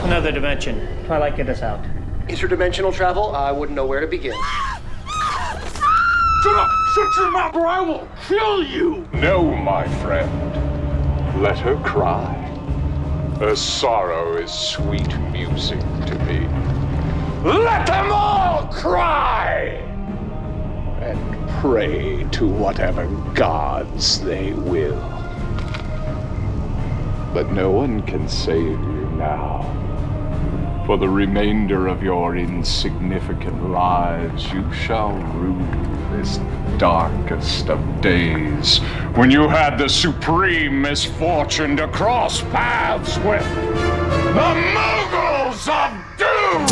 Another dimension. Twilight, get us out. Interdimensional travel? I wouldn't know where to begin. Shut up! Shut your mouth or I will kill you! No, my friend. Let her cry. Her sorrow is sweet music to me. Let them all cry! And pray to whatever gods they will. But no one can save you now. For the remainder of your insignificant lives, you shall rue this darkest of days, when you had the supreme misfortune to cross paths with the Moguls of Doom!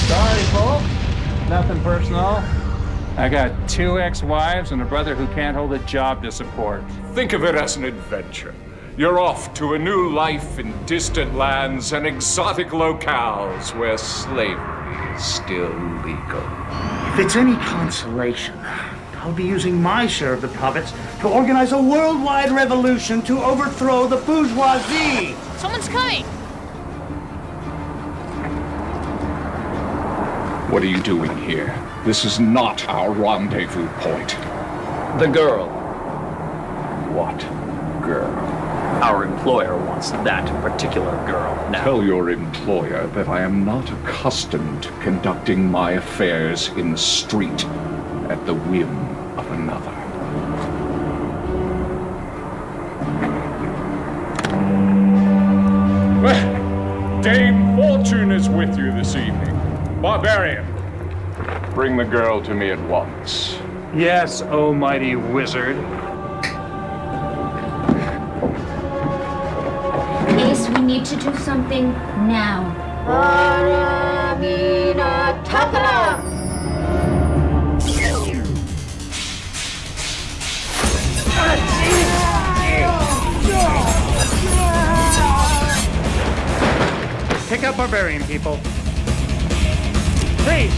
Sorry, folks. Nothing personal. I got 2 ex-wives and a brother who can't hold a job to support. Think of it as an adventure. You're off to a new life in distant lands and exotic locales where slavery is still legal. If it's any consolation, I'll be using my share of the profits to organize a worldwide revolution to overthrow the bourgeoisie. Someone's coming. What are you doing here? This is not our rendezvous point. The girl. What girl? Our employer wants that particular girl now. Tell your employer that I am not accustomed to conducting my affairs in the street at the whim of another. Well, Dame Fortune is with you this evening. Barbarian, bring the girl to me at once. Yes, oh mighty wizard. Ace, we need to do something now. Aramina Tapara! Pick up barbarian, people. Freeze!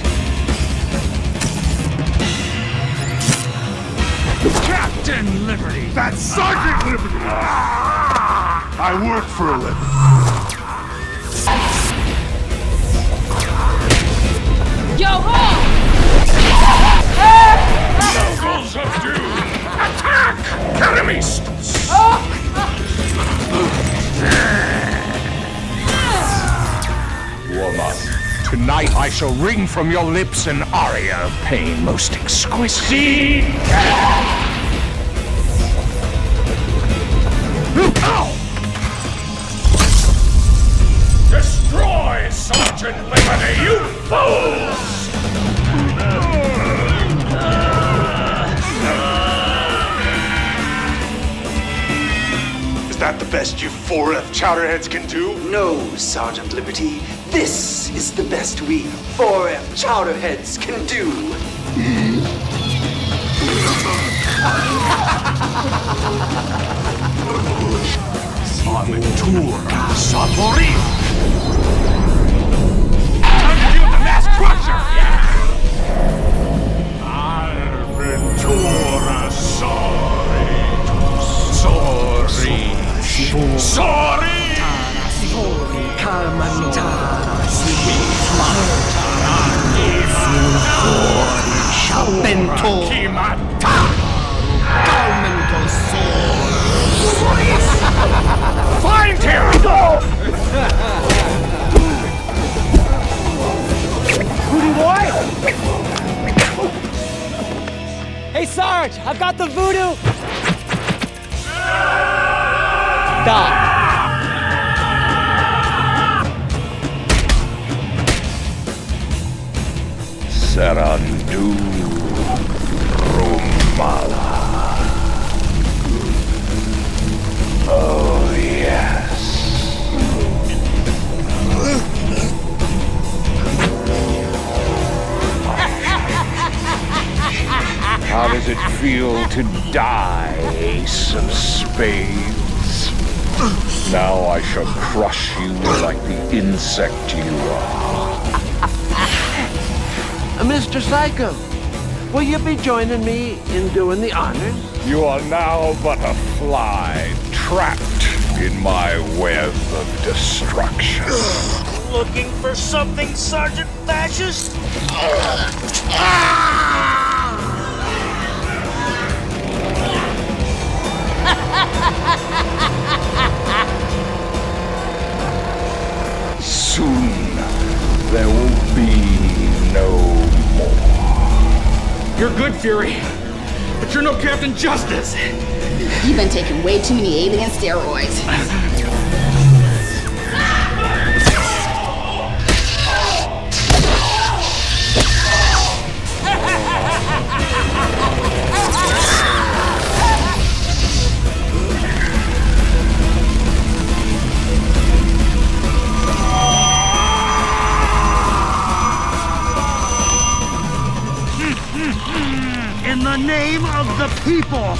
Captain Liberty! That's Sergeant Liberty! I work for a living. Yo ho! Moguls of Doom! Attack! Caramistos! Woman, tonight I shall wring from your lips an aria of pain most exquisite. Destroy Sergeant Liberty, you fools! Is that the best you 4F chowderheads can do? No, Sergeant Liberty. This is the best we 4F chowderheads can do. Aventura Satori! Time to deal with the mass crusher! Aventura Sorry! Sorry! Kalmantara Shabento Kimata! Kalmento Find him! Voodoo boy! Hey, Sarge, I've got the voodoo. Stop. Sarandu Rumala. Oh, yes. How does it feel to die, Ace of Spades? Now I shall crush you like the insect you are. Mr. Psycho, will you be joining me in doing the honors? You are now but a fly, trapped in my web of destruction. Looking for something, Sergeant Fascist? Soon, there will be no more. You're good, Fury, but you're no Captain Justice. You've been taking way too many alien steroids. In the name of the people!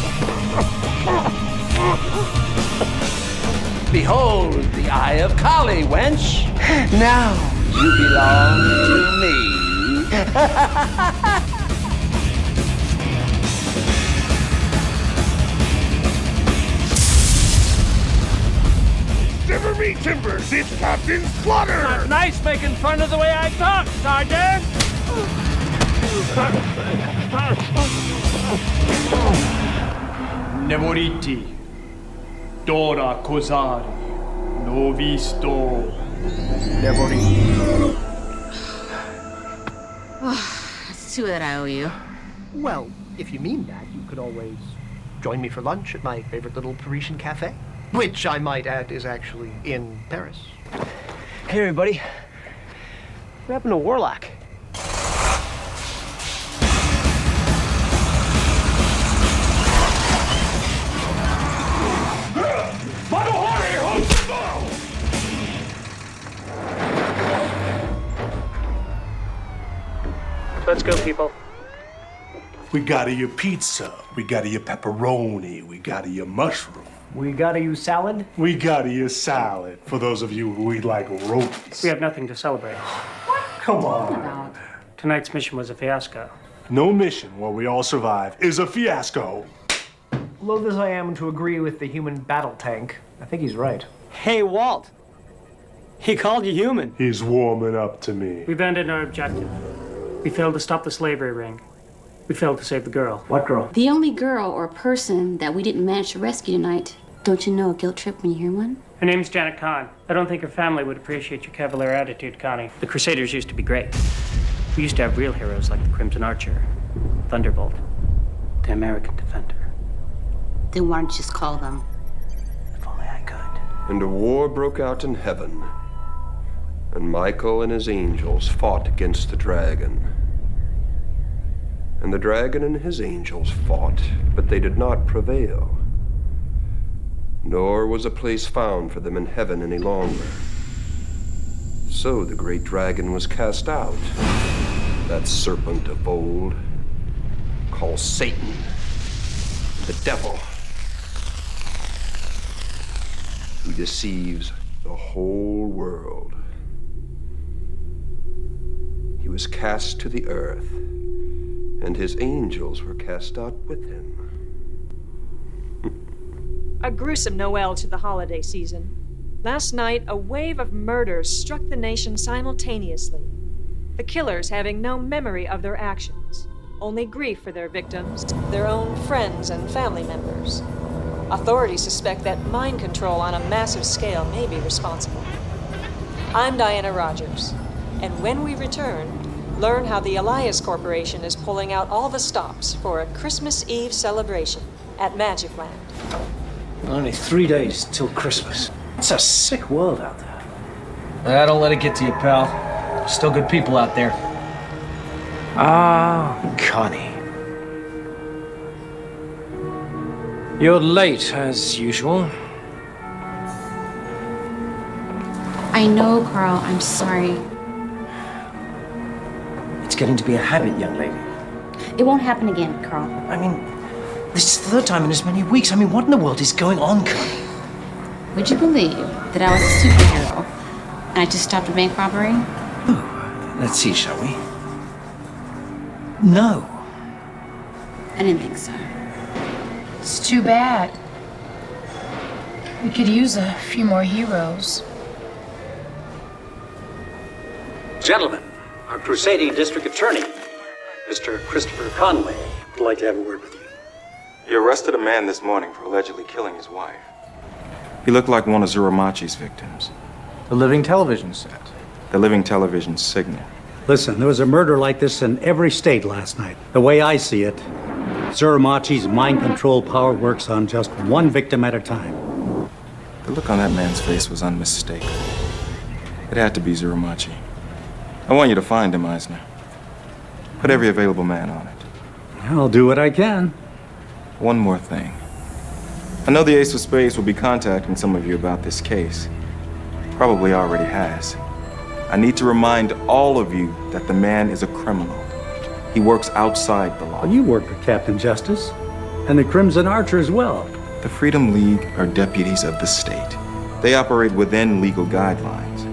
Behold the Eye of Kali, wench. Now you belong to me. Shiver me timbers, it's Captain Slaughter! Nice making fun of the way I talk, Sergeant! Nemoriti, Dora Kozari, no visto, Nemoriti. It's two that I owe you. Well, if you mean that, you could always join me for lunch at my favorite little Parisian cafe, which I might add is actually in Paris. Hey, everybody. What happened to Warlock? Let's go, people. We got your pizza, we got your pepperoni, we got your mushroom. We gotta use salad? We got your salad, for those of you who eat like rotis. We have nothing to celebrate. Come on. Tonight's mission was a fiasco. No mission where we all survive is a fiasco. Loath as I am to agree with the human battle tank, I think he's right. Hey, Walt. He called you human. He's warming up to me. We abandoned our objective. We failed to stop the slavery ring. We failed to save the girl. What girl? The only girl or person that we didn't manage to rescue tonight. Don't you know a guilt trip when you hear one? Her name's Janet Kahn. I don't think her family would appreciate your cavalier attitude, Connie. The Crusaders used to be great. We used to have real heroes like the Crimson Archer, Thunderbolt, the American Defender. Then why don't you just call them? If only I could. And a war broke out in heaven, and Michael and his angels fought against the dragon. And the dragon and his angels fought, but they did not prevail. Nor was a place found for them in heaven any longer. So the great dragon was cast out, that serpent of old, called Satan, the devil, who deceives the whole world. He was cast to the earth, and his angels were cast out with him. A gruesome Noel to the holiday season. Last night, a wave of murders struck the nation simultaneously. The killers having no memory of their actions, only grief for their victims, their own friends and family members. Authorities suspect that mind control on a massive scale may be responsible. I'm Diana Rogers, and when we return, learn how the Elias Corporation is pulling out all the stops for a Christmas Eve celebration at Magicland. Only 3 days till Christmas. It's a sick world out there. Don't let it get to you, pal. Still good people out there. Ah, Connie. You're late, as usual. I know, Carl. I'm sorry. It's getting to be a habit, young lady. It won't happen again, Carl. I mean, this is the third time in as many weeks. I mean, what in the world is going on, Connie? Would you believe that I was a superhero and I just stopped a bank robbery? Oh, let's see, shall we? No. I didn't think so. It's too bad. We could use a few more heroes. Gentlemen, our crusading district attorney, Mr. Christopher Conway, would like to have a word with you. You arrested a man this morning for allegedly killing his wife. He looked like one of Zuramachi's victims. The living television set. The living television signal. Listen, there was a murder like this in every state last night. The way I see it, Zuramachi's mind control power works on just one victim at a time. The look on that man's face was unmistakable. It had to be Zuramachi. I want you to find him, Eisner. Put every available man on it. I'll do what I can. One more thing. I know the Ace of Spades will be contacting some of you about this case. Probably already has. I need to remind all of you that the man is a criminal. He works outside the law. Well, you work with Captain Justice, and the Crimson Archer as well. The Freedom League are deputies of the state. They operate within legal guidelines.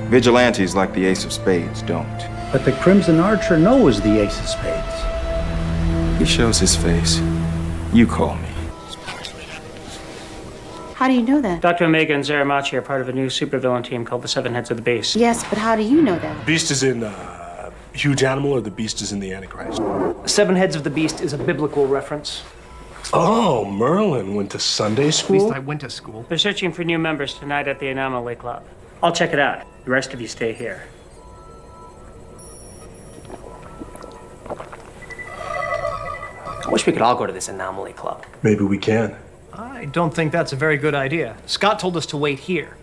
Vigilantes like the Ace of Spades don't. But the Crimson Archer knows the Ace of Spades. He shows his face. You call me. How do you know that? Dr. Omega and Zuramachi are part of a new supervillain team called the Seven Heads of the Beast. Yes, but how do you know that? Beast is in Huge Animal, or the Beast is in the Antichrist? Seven Heads of the Beast is a biblical reference. Oh, Merlin went to Sunday At school? least I went to school. They're searching for new members tonight at the Anomaly Club. I'll check it out. The rest of you stay here. I wish we could all go to this Anomaly Club. Maybe we can. I don't think that's a very good idea. Scott told us to wait here.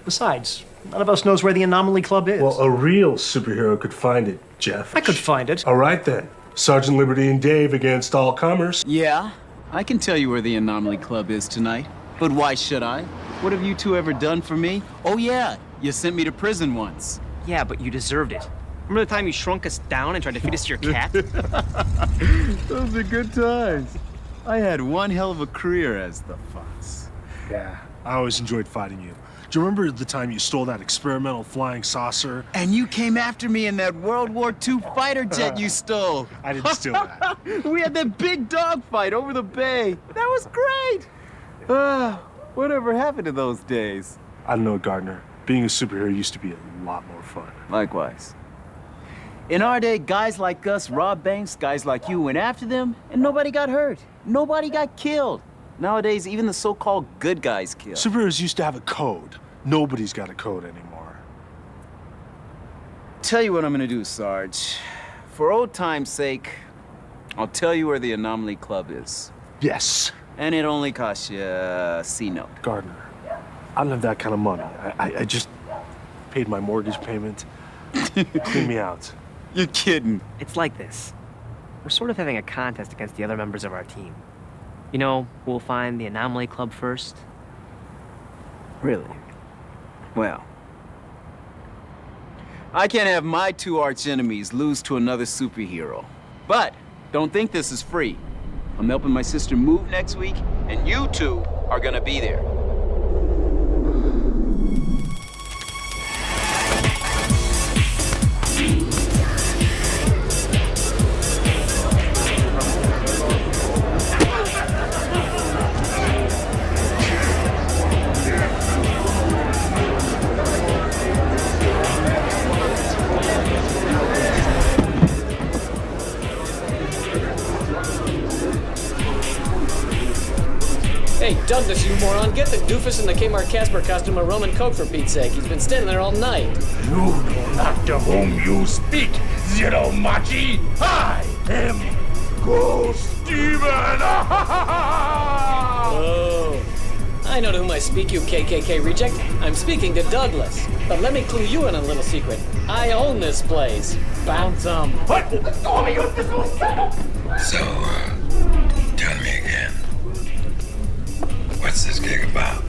Besides, none of us knows where the Anomaly Club is. Well, a real superhero could find it, Jeff. I could find it. All right, then. Sergeant Liberty and Dave against all comers. Yeah, I can tell you where the Anomaly Club is tonight. But why should I? What have you two ever done for me? Oh, yeah, you sent me to prison once. Yeah, but you deserved it. Remember the time you shrunk us down and tried to feed us to your cat? Those are good times. I had one hell of a career as the Fox. Yeah, I always enjoyed fighting you. Do you remember the time you stole that experimental flying saucer? And you came after me in that World War II fighter jet you stole. I didn't steal that. We had that big dogfight over the bay. That was great. Whatever happened to those days? I don't know, Gardner. Being a superhero used to be a lot more fun. Likewise. In our day, guys like us robbed banks, guys like you went after them, and nobody got hurt. Nobody got killed. Nowadays, even the so-called good guys kill. Superheroes used to have a code. Nobody's got a code anymore. Tell you what I'm gonna do, Sarge. For old time's sake, I'll tell you where the Anomaly Club is. Yes. And it only costs you a C-note. Gardner, I don't have that kind of money. I just paid my mortgage payment. Clean me out. You're kidding. It's like this. We're sort of having a contest against the other members of our team. You know, we'll find the Anomaly Club first. Really? Well, I can't have my two arch enemies lose to another superhero. But don't think this is free. I'm helping my sister move next week, and you two are gonna be there. Hey, Douglas, you moron, get the doofus in the Kmart Casper costume a rum and coke for Pete's sake. He's been standing there all night. You know not to whom you speak, Zuramachi. I am Ghost Steven. Oh, I know to whom I speak, you KKK reject. I'm speaking to Douglas. But let me clue you in a little secret. I own this place. Bounce 'em. What? So, tell me again. What's this gig about?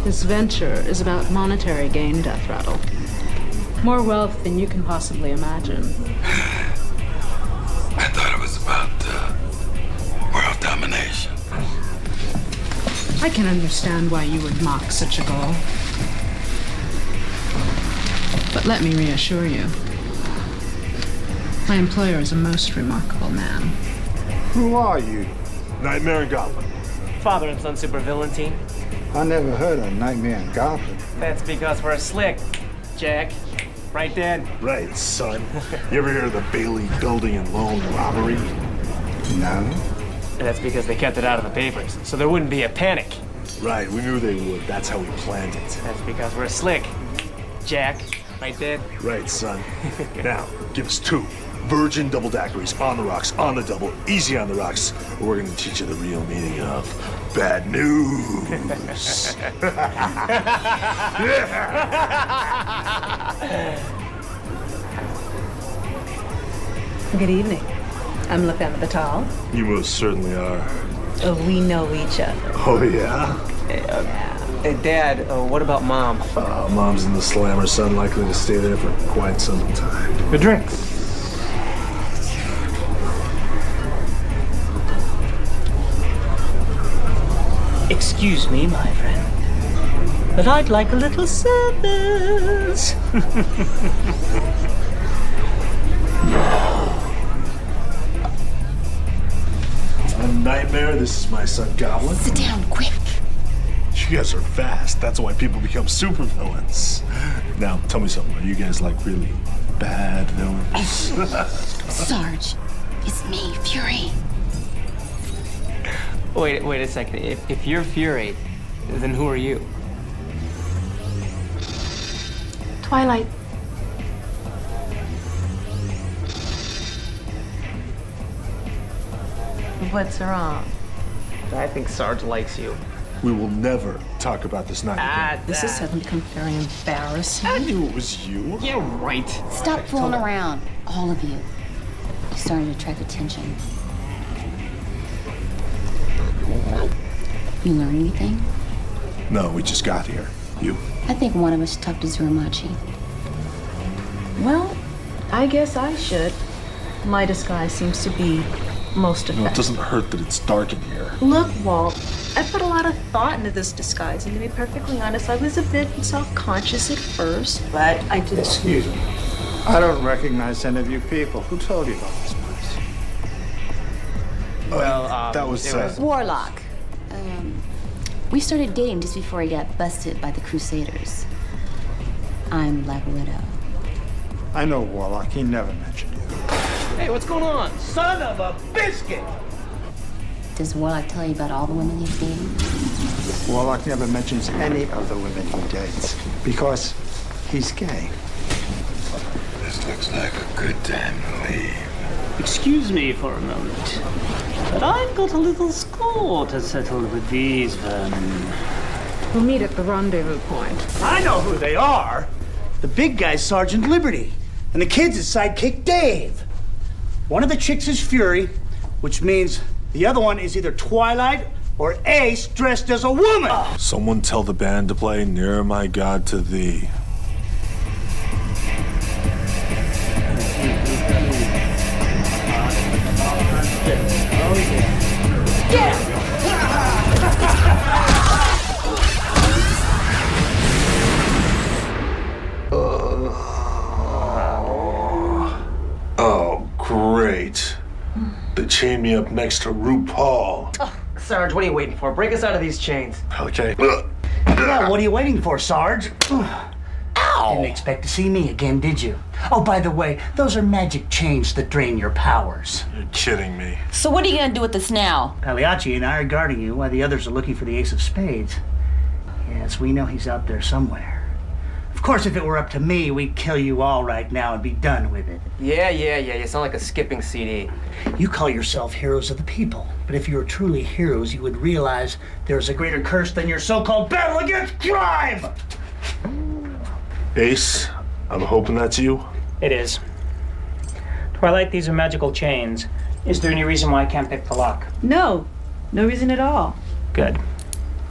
This venture is about monetary gain, Death Rattle. More wealth than you can possibly imagine. I thought it was about world domination. I can understand why you would mock such a goal. But let me reassure you. My employer is a most remarkable man. Who are you? Nightmare and Goblin. father and son supervillain team. I never heard of Nightmare in Gotham. That's because we're slick, Jack. Right, Dad? Right, son. You ever hear of the Bailey Building and Loan robbery? No. That's because they kept it out of the papers, so there wouldn't be a panic. Right, we knew they would. That's how we planned it. That's because we're slick, Jack. Right, Dad? Right, son. Now, give us 2 virgin double daiquiris on the rocks, on the double, easy on the rocks. We're gonna teach you the real meaning of bad news. Good evening. I'm La Femme Fatale. You most certainly are. We know each other. Oh, yeah? Hey, Dad, what about Mom? Mom's in the slammer, son, likely to stay there for quite some time. Good drinks. Excuse me, my friend, but I'd like a little service. A Nightmare, this is my son Goblin. Sit down, quick. You guys are fast. That's why people become supervillains. Now, tell me something. Are you guys like really bad villains? Sarge, it's me, Fury. Wait a second. If you're Fury, then who are you? Twilight. What's wrong? I think Sarge likes you. We will never talk about this night again. This is suddenly become very embarrassing. I knew it was you. Yeah, right. Stop fooling around, all of you. You're starting to attract attention. You learn anything? No, we just got here. You? I think one of us should talk to Zurumachi. Well, I guess I should. My disguise seems to be most effective. No, it doesn't hurt that it's dark in here. Look, Walt, I put a lot of thought into this disguise, and to be perfectly honest, I was a bit self-conscious at first, but I did. Excuse me. I don't recognize any of you people. Who told you about this place? Well, that was Warlock. We started dating just before he got busted by the Crusaders. I'm Black Widow. I know Warlock. He never mentioned you. Hey, what's going on? Son of a biscuit! Does Warlock tell you about all the women he's dating? Warlock never mentions any of the women he dates because he's gay. This looks like a good time to leave. Excuse me for a moment, but I've got a little score to settle with these vermin. We'll meet at the rendezvous point. I know who they are. The big guy's Sergeant Liberty, and the kid's his sidekick Dave. One of the chicks is Fury, which means the other one is either Twilight or Ace dressed as a woman. Someone tell the band to play Nearer My God to Thee. Oh, great. They chained me up next to RuPaul. Oh, Sarge, what are you waiting for? Break us out of these chains. Okay. Yeah, what are you waiting for, Sarge? Ow! Didn't expect to see me again, did you? Oh, by the way, those are magic chains that drain your powers. You're kidding me. So what are you gonna do with this now? Pagliacci and I are guarding you while the others are looking for the Ace of Spades. Yes, we know he's out there somewhere. Of course, if it were up to me, we'd kill you all right now and be done with it. Yeah. You sound like a skipping CD. You call yourself heroes of the people, but if you were truly heroes, you would realize there's a greater curse than your so-called battle against crime! Ace, I'm hoping that's you. It is. Twilight, these are magical chains. Is there any reason why I can't pick the lock? No reason at all. Good.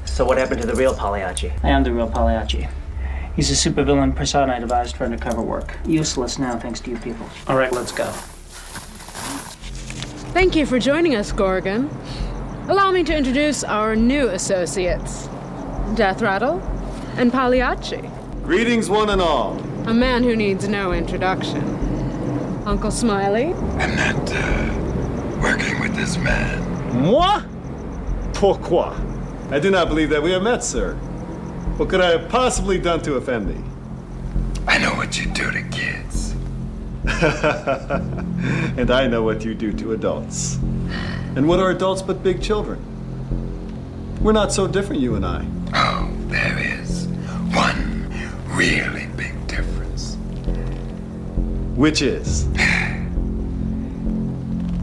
So what happened to the real Pagliacci? I am the real Pagliacci. He's a supervillain persona I devised for undercover work. Useless now, thanks to you people. All right, let's go. Thank you for joining us, Gorgon. Allow me to introduce our new associates, Death Rattle and Pagliacci. Greetings, one and all. A man who needs no introduction. Uncle Smiley. I'm not, working with this man. Moi? Pourquoi? I do not believe that we have met, sir. What could I have possibly done to offend thee? I know what you do to kids. And I know what you do to adults. And what are adults but big children? We're not so different, you and I. Oh, there is one really big difference. Which is?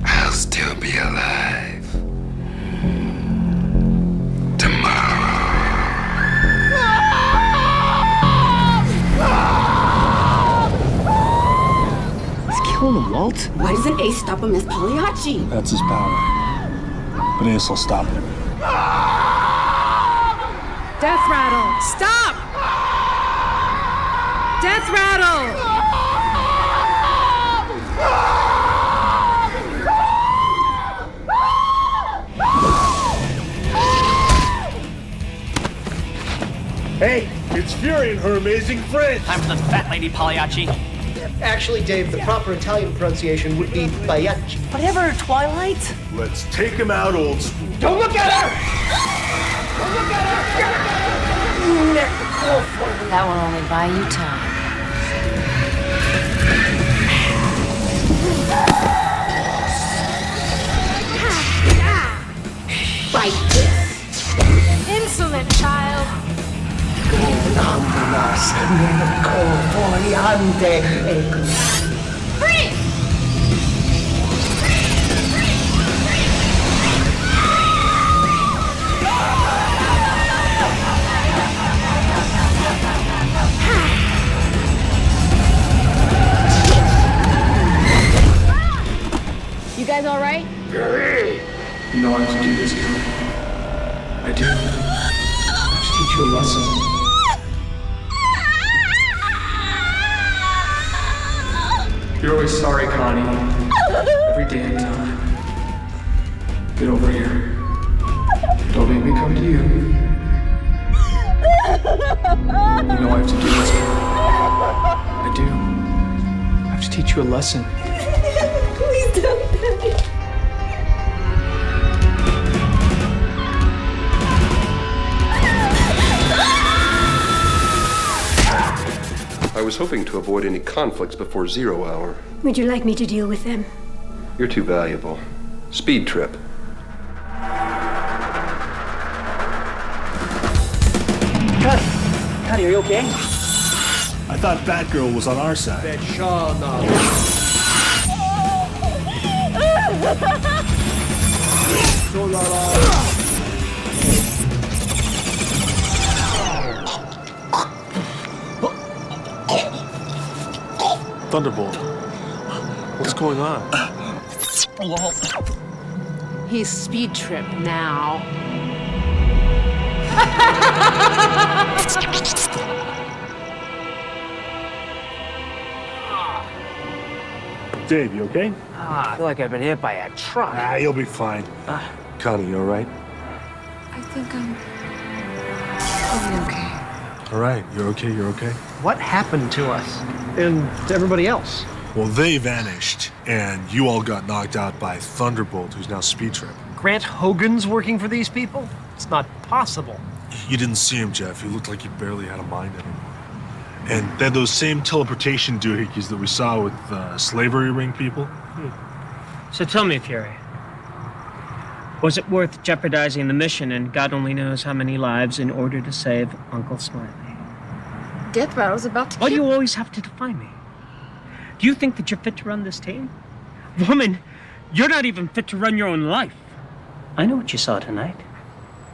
I'll still be alive. Killing him, Walt? Why doesn't Ace stop him as Pagliacci? That's his power. But Ace will stop him. Death Rattle, stop! Death Rattle! Hey, it's Fury and her amazing friends. Time for the fat lady Pagliacci. Actually, Dave, the proper Italian pronunciation would be Pagliacci. Whatever, Twilight. Let's take him out old school. Don't look at her! Don't look at her! That will only buy you time. Fight this. Insolent child! Freeze! You guys all right? You know how to do this, Kelly. I do. I have to teach you a lesson. You're always sorry, Connie. Every damn time. Get over here. Don't make me come to you. You know I have to do this. I do. I have to teach you a lesson. Please don't. I was hoping to avoid any conflicts before 0 hour. Would you like me to deal with them? You're too valuable. Speed trip. Cuddy, are you okay? I thought Batgirl was on our side. Thunderbolt. What's going on? He's speed trip now. Dave, you okay? I feel like I've been hit by a truck. You'll be fine. Connie, you all right? I think I'll be okay. All right, you're okay, you're okay. What happened to us? And to everybody else? Well, they vanished, and you all got knocked out by Thunderbolt, who's now Speed Trip. Grant Hogan's working for these people? It's not possible. You didn't see him, Jeff. He looked like he barely had a mind anymore. And they had those same teleportation doohickeys that we saw with slavery ring people. So tell me, Fury, was it worth jeopardizing the mission and God only knows how many lives in order to save Uncle Smiley? Death Rattle's about to Why do you always have to define me? Do you think that you're fit to run this team? Woman, you're not even fit to run your own life. I know what you saw tonight.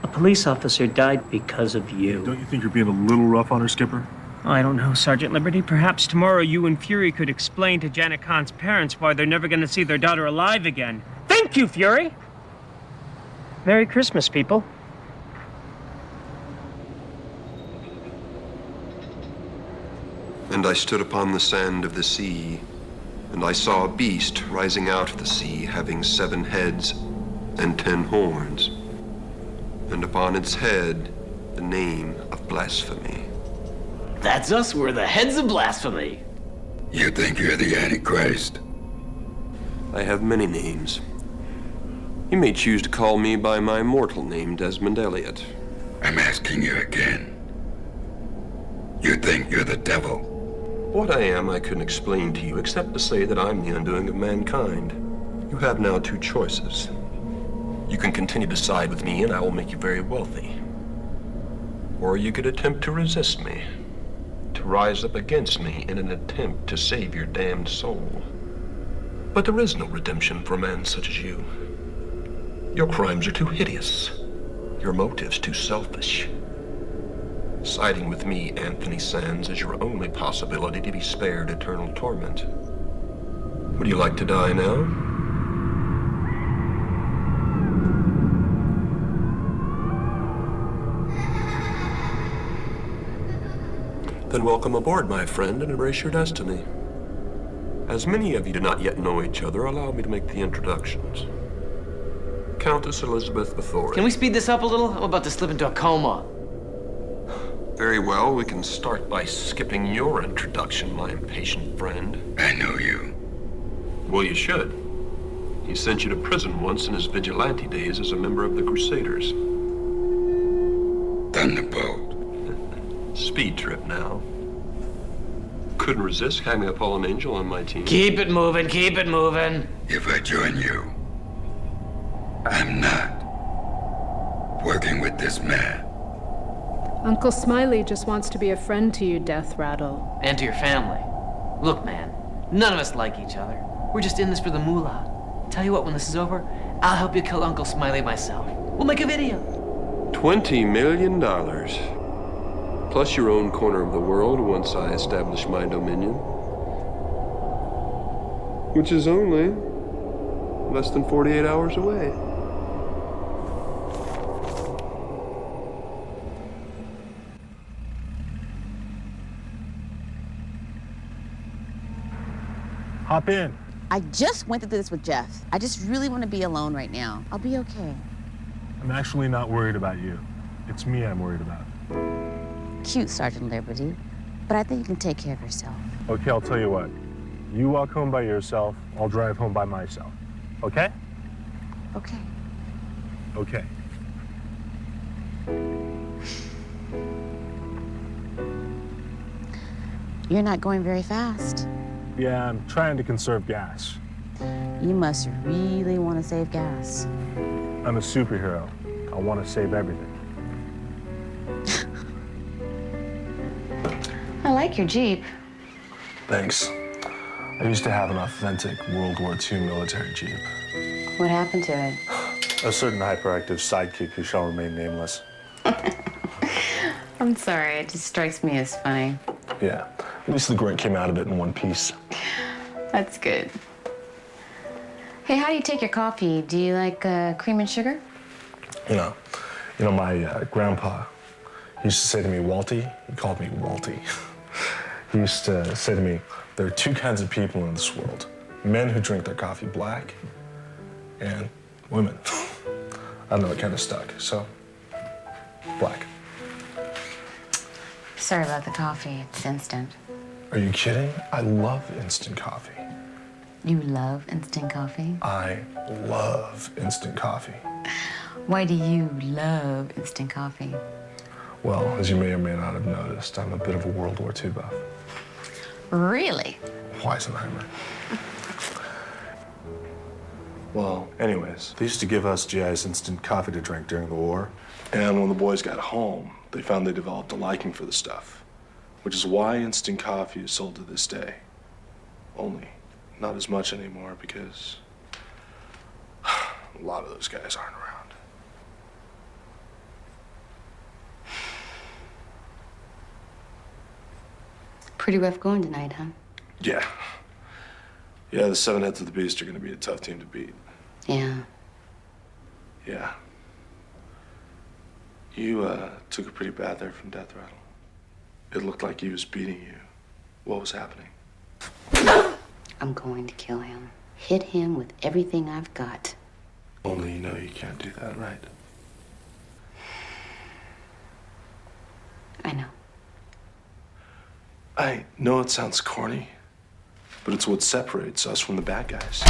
A police officer died because of you. Don't you think you're being a little rough on her, Skipper? I don't know, Sergeant Liberty. Perhaps tomorrow you and Fury could explain to Janet Khan's parents why they're never going to see their daughter alive again. Thank you, Fury! Merry Christmas, people. And I stood upon the sand of the sea, and I saw a beast rising out of the sea, having 7 heads and 10 horns, and upon its head the name of blasphemy. That's us. We're the heads of blasphemy. You think you're the Antichrist? I have many names. You may choose to call me by my mortal name, Desmond Elliot. I'm asking you again. You think you're the devil? What I am, I couldn't explain to you, except to say that I'm the undoing of mankind. You have now two choices. You can continue to side with me, and I will make you very wealthy. Or you could attempt to resist me, to rise up against me in an attempt to save your damned soul. But there is no redemption for a man such as you. Your crimes are too hideous. Your motives too selfish. Siding with me, Anthony Sands, is your only possibility to be spared eternal torment. Would you like to die now? Then welcome aboard, my friend, and embrace your destiny. As many of you do not yet know each other, allow me to make the introductions. Countess Elizabeth Bathory. Can we speed this up a little? I'm about to slip into a coma. Very well, we can start by skipping your introduction, my impatient friend. I know you. Well, you should. He sent you to prison once in his vigilante days as a member of the Crusaders. Thunderbolt. Speed trip now. Couldn't resist having a fallen angel on my team. Keep it moving, keep it moving. If I join you, I'm not working with this man. Uncle Smiley just wants to be a friend to you, Death Rattle. And to your family. Look, man, none of us like each other. We're just in this for the moolah. Tell you what, when this is over, I'll help you kill Uncle Smiley myself. We'll make a video. $20 million. Plus your own corner of the world once I establish my dominion. Which is only less than 48 hours away. Hop in. I just went through this with Jeff. I just really want to be alone right now. I'll be okay. I'm actually not worried about you. It's me I'm worried about. Cute, Sergeant Liberty. But I think you can take care of yourself. Okay, I'll tell you what. You walk home by yourself, I'll drive home by myself. Okay? Okay. Okay. You're not going very fast. Yeah, I'm trying to conserve gas. You must really want to save gas. I'm a superhero. I want to save everything. I like your Jeep. Thanks. I used to have an authentic World War II military Jeep. What happened to it? A certain hyperactive sidekick who shall remain nameless. I'm sorry, it just strikes me as funny. Yeah, at least the grit came out of it in one piece. That's good. Hey, how do you take your coffee? Do you like cream and sugar? You know, my grandpa, he used to say to me, Walty. He called me Walty. He used to say to me, there are two kinds of people in this world. Men who drink their coffee black and women. I don't know, it kind of stuck, so black. Sorry about the coffee, it's instant. Are you kidding? I love instant coffee. You love instant coffee? I love instant coffee. Why do you love instant coffee? Well, as you may or may not have noticed, I'm a bit of a World War II buff. Really? Weisenheimer. Well, anyways, they used to give us GIs instant coffee to drink during the war. And when the boys got home, they found they developed a liking for the stuff, which is why instant coffee is sold to this day. Only not as much anymore because a lot of those guys aren't around. Pretty rough going tonight, huh? Yeah. Yeah, the Seven Heads of the Beast are going to be a tough team to beat. Yeah. Yeah. You took it pretty bad there from Death Rattle. It looked like he was beating you. What was happening? I'm going to kill him. Hit him with everything I've got. Only you know you can't do that, right? I know. I know it sounds corny, but it's what separates us from the bad guys.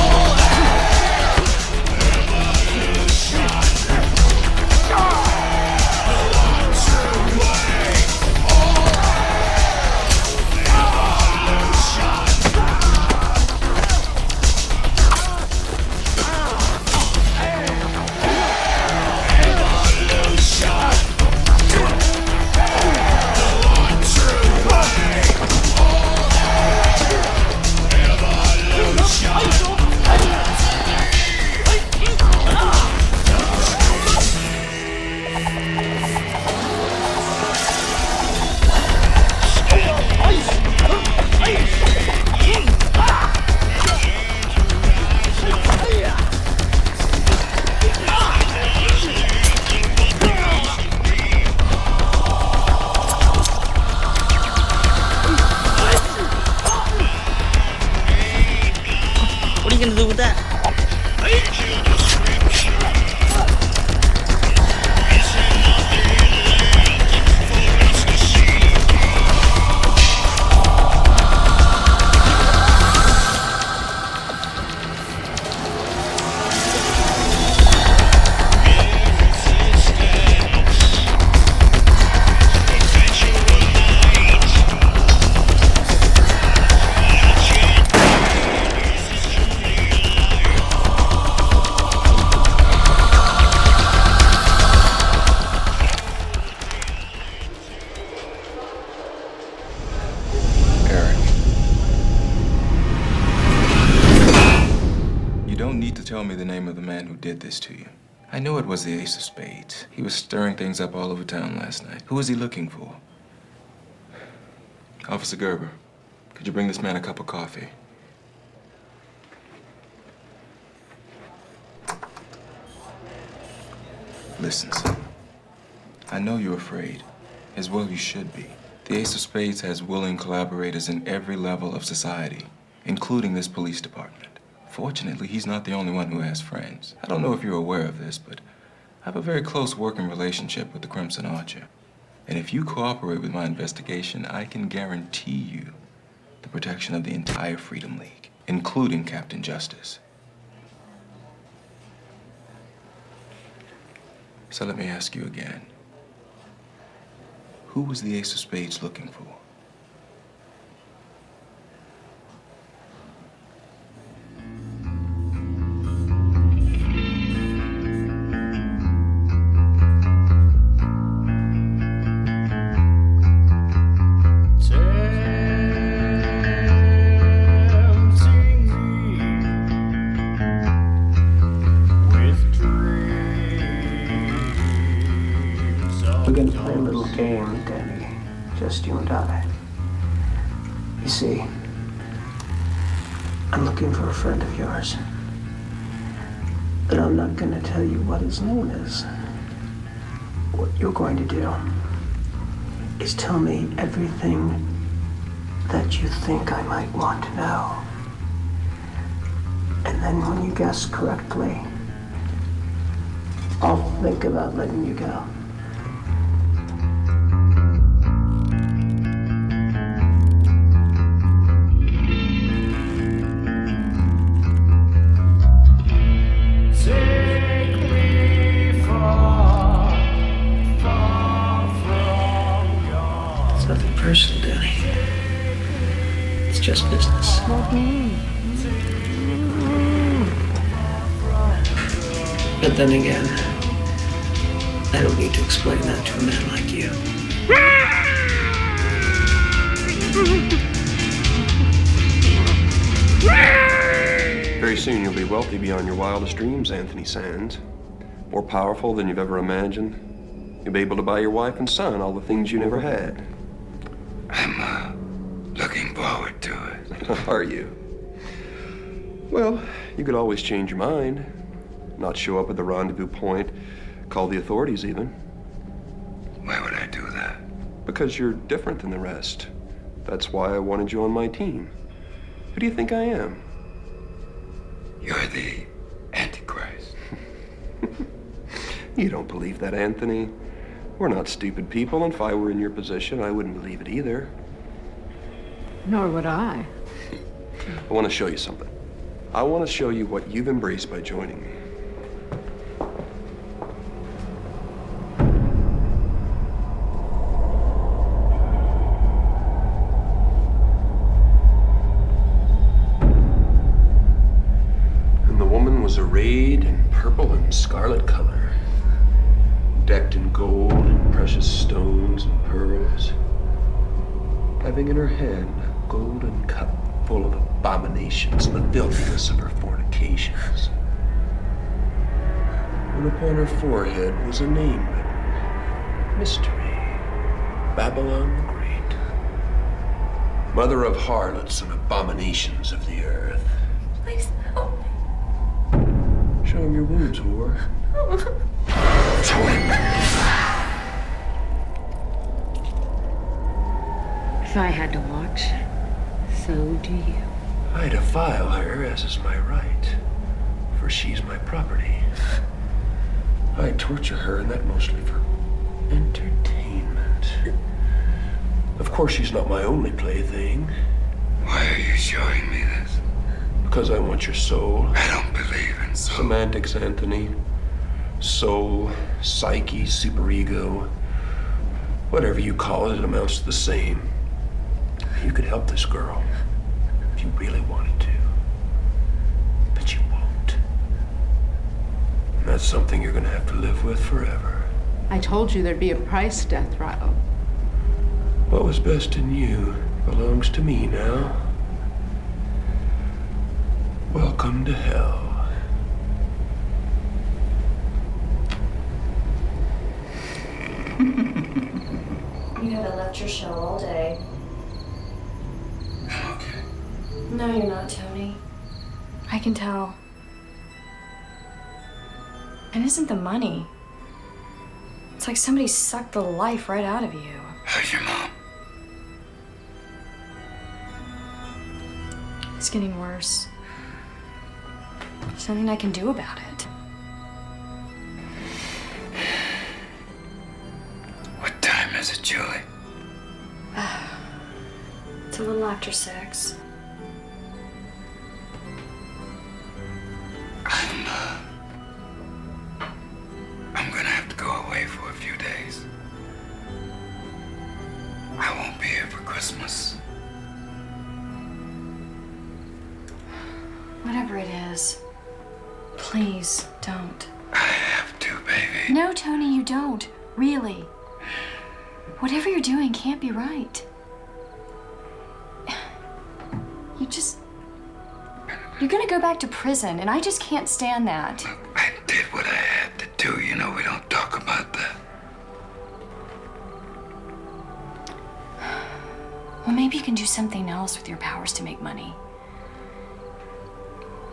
What are you gonna do with that? Tell me the name of the man who did this to you. I know it was the Ace of Spades. He was stirring things up all over town last night. Who was he looking for? Officer Gerber, could you bring this man a cup of coffee? Listen, son. I know you're afraid. As well you should be. The Ace of Spades has willing collaborators in every level of society, including this police department. Fortunately, he's not the only one who has friends. I don't know if you're aware of this, but I have a very close working relationship with the Crimson Archer. And if you cooperate with my investigation, I can guarantee you the protection of the entire Freedom League, including Captain Justice. So let me ask you again. Who was the Ace of Spades looking for? We're gonna play a little game, Danny. Just you and I. You see, I'm looking for a friend of yours. But I'm not gonna tell you what his name is. What you're going to do is tell me everything that you think I might want to know. And then when you guess correctly, I'll think about letting you go. It's nothing personal, Danny. It's just business. But then again, I don't need to explain that to a man like you. Very soon you'll be wealthy beyond your wildest dreams, Anthony Sands. More powerful than you've ever imagined. You'll be able to buy your wife and son all the things you never had. I'm looking forward to it. Are you? Well, you could always change your mind. Not show up at the rendezvous point, call the authorities even. Why would I do that? Because you're different than the rest. That's why I wanted you on my team. Who do you think I am? You're the Antichrist. You don't believe that, Anthony. We're not stupid people, and if I were in your position, I wouldn't believe it either. Nor would I. I want to show you something. I want to show you what you've embraced by joining me. scarlet color, decked in gold and precious stones and pearls, having in her hand a golden cup full of abominations and the filthiness of her fornications. And upon her forehead was a name written, Mystery, Babylon the Great, mother of harlots and abominations of the earth. Please help me. Show him your wounds, whore. If I had to watch, so do you. I defile her, as is my right, for she's my property. I torture her, and that mostly for entertainment. Of course, she's not my only plaything. Why are you showing me this? Because I want your soul. I don't believe in soul. Semantics, Anthony. Soul, psyche, superego. Whatever you call it, it amounts to the same. You could help this girl if you really wanted to. But you won't. And that's something you're gonna have to live with forever. I told you there'd be a price, Death Rattle. What was best in you belongs to me now. Welcome to hell. You haven't left your show all day. I'm okay. No, you're not, Tony. I can tell. It isn't the money. It's like somebody sucked the life right out of you. How's your mom? It's getting worse. There's nothing I can do about it. What time is it, Julie? It's a little after 6. I'm gonna have to go away for a few days. I won't be here for Christmas. Whatever it is, please don't. I have to, baby. No, Tony, you don't. Really. Whatever you're doing can't be right. You're gonna go back to prison, and I just can't stand that. Look, I did what I had to do. You know, we don't talk about that. Well, maybe you can do something else with your powers to make money.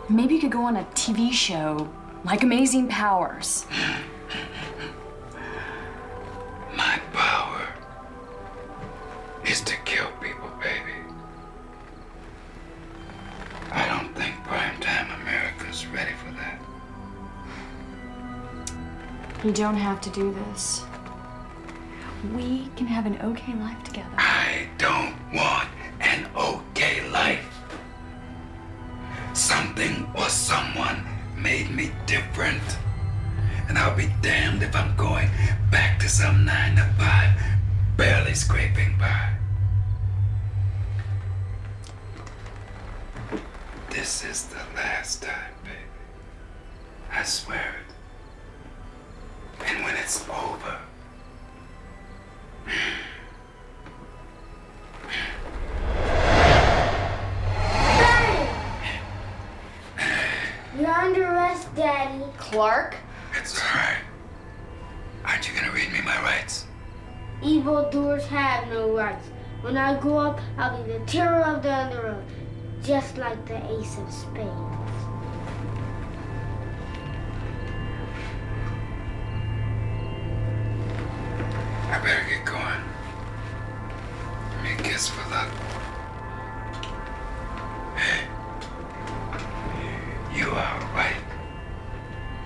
Maybe you could go on a TV show like Amazing Powers. My power is to kill people, baby. I don't think primetime America's ready for that. You don't have to do this. We can have an okay life together. I don't want an okay life. Something or someone made me different. And I'll be damned if I'm going back to some 9 to 5, barely scraping by. This is the last time, baby. I swear it. And when it's over, You're under arrest, Daddy. Clark? it's all right. Aren't you gonna read me my rights? Evildoers have no rights. When I grow up, I'll be the terror of the underworld, just like the Ace of Spades. I better get going. Give me a kiss for luck. Hey, you are right.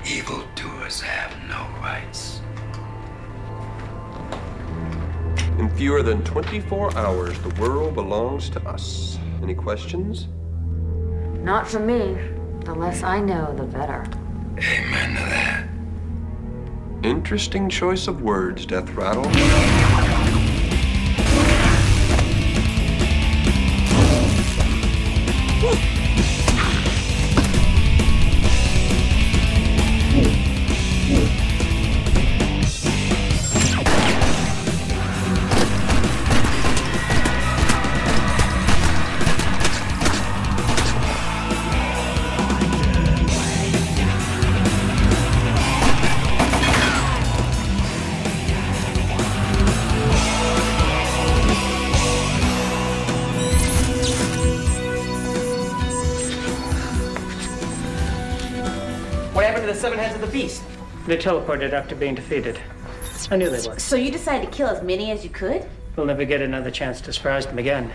Evildoers have no rights. In fewer than 24 hours, the world belongs to us. Any questions? Not for me. The less I know, the better. Amen to that. Interesting choice of words, Death Rattle. the seven heads of the beast. They teleported after being defeated. I knew they would. So you decided to kill as many as you could? We'll never get another chance to surprise them again.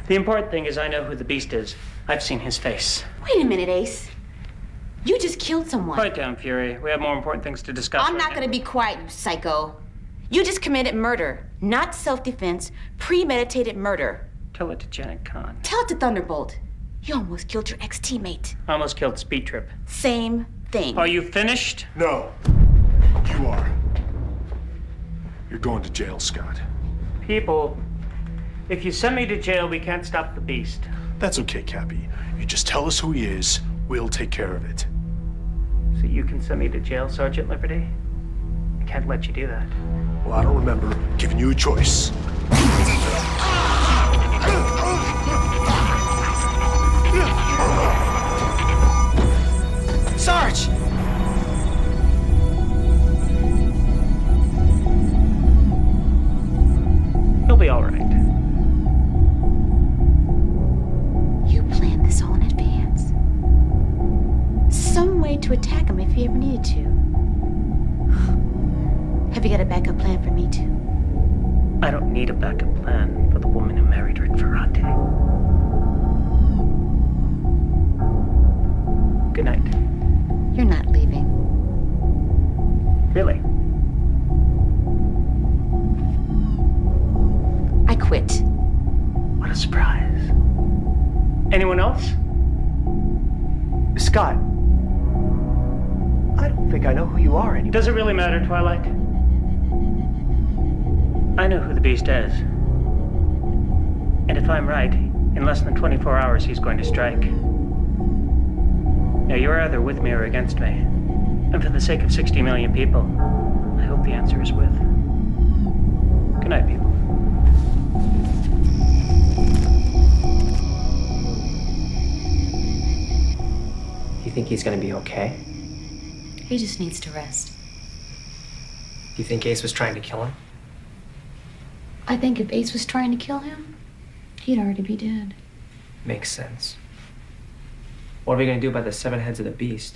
The important thing is I know who the beast is. I've seen his face. Wait a minute, Ace. You just killed someone. Quiet down, Fury. We have more important things to discuss. I'm not gonna be quiet, you psycho. You just committed murder, not self-defense, premeditated murder. Tell it to Janet Khan. Tell it to Thunderbolt. You almost killed your ex-teammate. I almost killed Speed Trip. Same thing. Are you finished? No. You are. You're going to jail, Scott. People, if you send me to jail, we can't stop the beast. That's okay, Cappy. You just tell us who he is. We'll take care of it. So you can send me to jail, Sergeant Liberty? I can't let you do that. Well, I don't remember giving you a choice. Sarge! He'll be all right. You planned this all in advance. Some way to attack him if you ever needed to. Have you got a backup plan for me too? I don't need a backup plan for the woman who married Rick Ferrante. Good night. You're not leaving. Really? I quit. What a surprise. Anyone else? Scott, I don't think I know who you are anymore. Does it really matter, Twilight? I know who the beast is. And if I'm right, in less than 24 hours he's going to strike. Now you're either with me or against me. And for the sake of 60 million people, I hope the answer is with. Good night, people. You think he's gonna be okay? He just needs to rest. Do you think Ace was trying to kill him? I think if Ace was trying to kill him, he'd already be dead. Makes sense. What are we gonna do about the seven heads of the beast?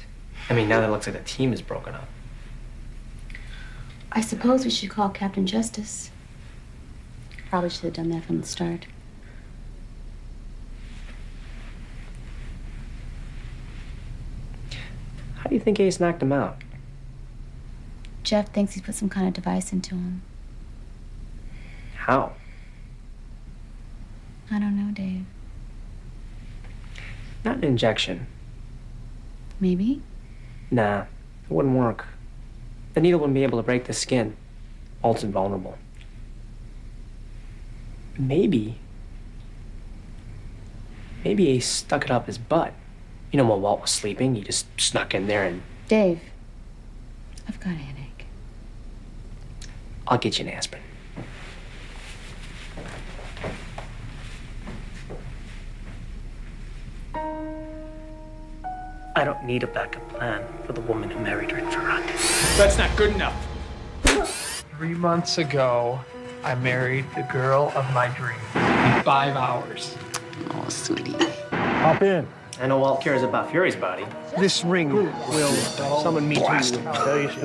I mean, now that it looks like the team is broken up. I suppose we should call Captain Justice. Probably should have done that from the start. How do you think Ace knocked him out? Jeff thinks he's put some kind of device into him. How? I don't know, Dave. Not an injection. Maybe? Nah, it wouldn't work. The needle wouldn't be able to break the skin. Walt's invulnerable. Maybe Ace stuck it up his butt. You know, while Walt was sleeping, he just snuck in there and... Dave, I've got a headache. I'll get you an aspirin. I don't need a backup plan for the woman who married Rick Ferrante. That's not good enough. 3 months ago, I married the girl of my dreams in 5 hours. Oh, sweetie. Hop in. I know Walt cares about Fury's body. This ring will summon me to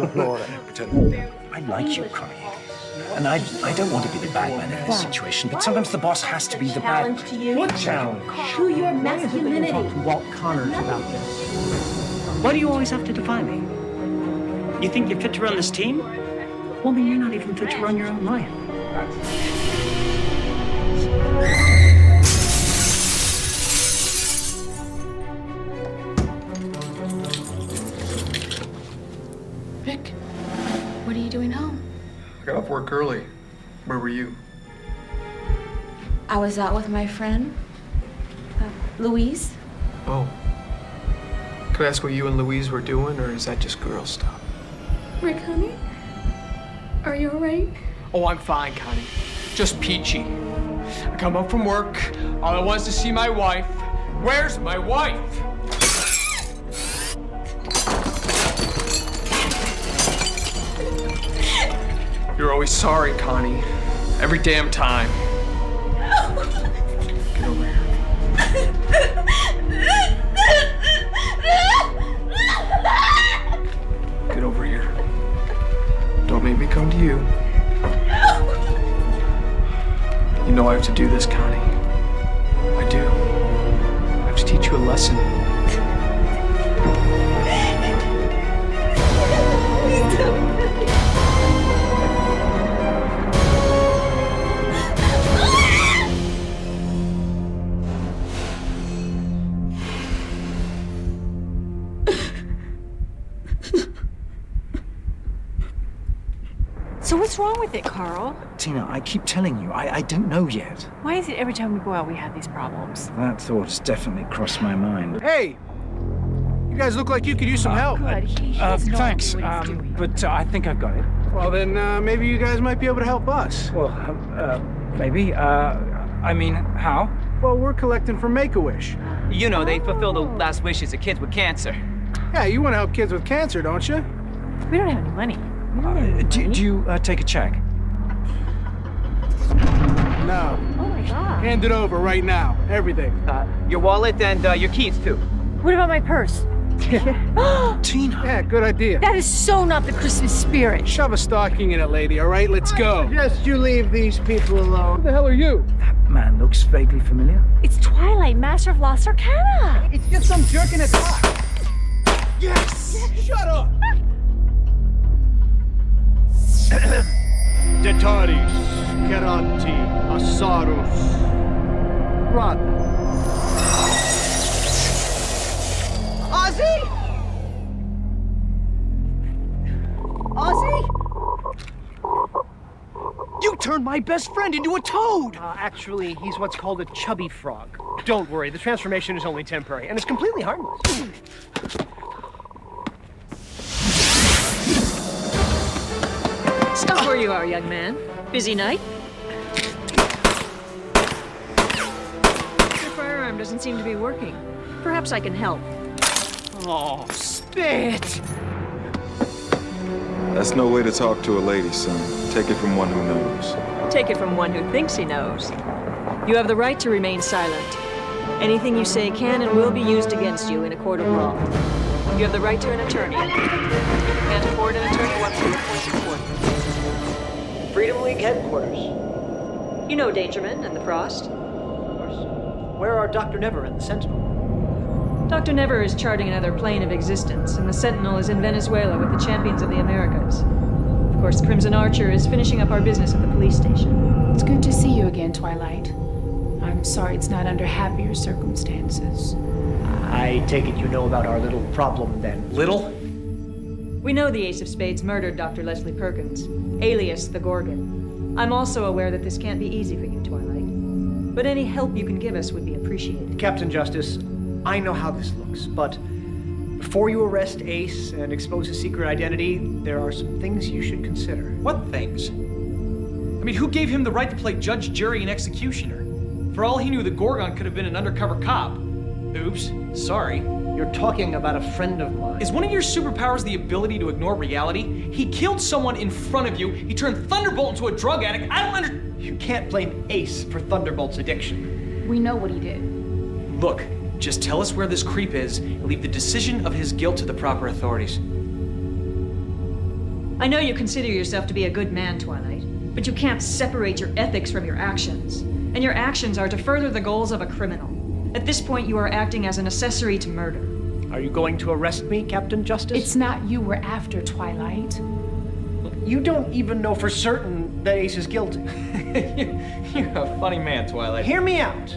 Florida. I like you, Connie. And I don't want to be the bad man in this situation, but sometimes the boss has to be the bad. Challenge to you. What challenge? To your masculinity. Talk to Walt Connors about this. Why do you always have to defy me? You think you're fit to run this team? Woman, you're not even fit to run your own life. Rick, what are you doing home? I got off work early. Where were you? I was out with my friend, Louise. Oh. Could I ask what you and Louise were doing, or is that just girl stuff? Rick, honey? Are you alright? Oh, I'm fine, Connie. Just peachy. I come home from work. All I want is to see my wife. Where's my wife? You're always sorry, Connie. Every damn time. Get over here. you a lesson. So what's wrong with it, Carl? Tina, I keep telling you, I don't know yet. Why is it every time we go out we have these problems? That thought has definitely crossed my mind. Hey! You guys look like you could use some help. Good. He has no Thanks, idea what he's doing. but I think I've got it. Well, then maybe you guys might be able to help us. Well, maybe. I mean, how? Well, we're collecting for Make-A-Wish. You know, they fulfill the last wishes of kids with cancer. Yeah, you want to help kids with cancer, don't you? We don't have any money. We don't have any Do money. you take a check? No. Oh my God. Hand it over right now. Everything. Your wallet and your keys, too. What about my purse? Tina. Yeah, good idea. That is so not the Christmas spirit. Shove a stocking in it, lady, all right? Let's go. Yes, you leave these people alone. Who the hell are you? That man looks vaguely familiar. It's Twilight, Master of Lost Arcana. It's just some jerk in a top. Yes! Shut up! Detaris, Kerati, Asarus, Run. Ozzy! Ozzy? You turned my best friend into a toad! Actually, he's what's called a chubby frog. Don't worry, the transformation is only temporary, and it's completely harmless. Stop where you are, young man. Busy night? Your firearm doesn't seem to be working. Perhaps I can help. Oh, spit! That's no way to talk to a lady, son. Take it from one who knows. Take it from one who thinks he knows. You have the right to remain silent. Anything you say can and will be used against you in a court of law. You have the right to an attorney. If you can't afford an attorney, what will you appoint in court? Freedom League headquarters. You know Dangerman and the Frost. Of course. Where are Dr. Never and the Sentinel? Dr. Never is charting another plane of existence, and the Sentinel is in Venezuela with the champions of the Americas. Of course, Crimson Archer is finishing up our business at the police station. It's good to see you again, Twilight. I'm sorry it's not under happier circumstances. I take it you know about our little problem then. Little? We know the Ace of Spades murdered Dr. Leslie Perkins, alias the Gorgon. I'm also aware that this can't be easy for you, Twilight. But any help you can give us would be appreciated. Captain Justice, I know how this looks, but before you arrest Ace and expose his secret identity, there are some things you should consider. What things? I mean, who gave him the right to play judge, jury, and executioner? For all he knew, the Gorgon could have been an undercover cop. Oops, sorry. You're talking about a friend of mine. Is one of your superpowers the ability to ignore reality? He killed someone in front of you. He turned Thunderbolt into a drug addict. I don't You can't blame Ace for Thunderbolt's addiction. We know what he did. Look, just tell us where this creep is and leave the decision of his guilt to the proper authorities. I know you consider yourself to be a good man, Twilight, but you can't separate your ethics from your actions. And your actions are to further the goals of a criminal. At this point, you are acting as an accessory to murder. Are you going to arrest me, Captain Justice? It's not you we're after, Twilight. You don't even know for certain that Ace is guilty. You're a funny man, Twilight. Hear me out.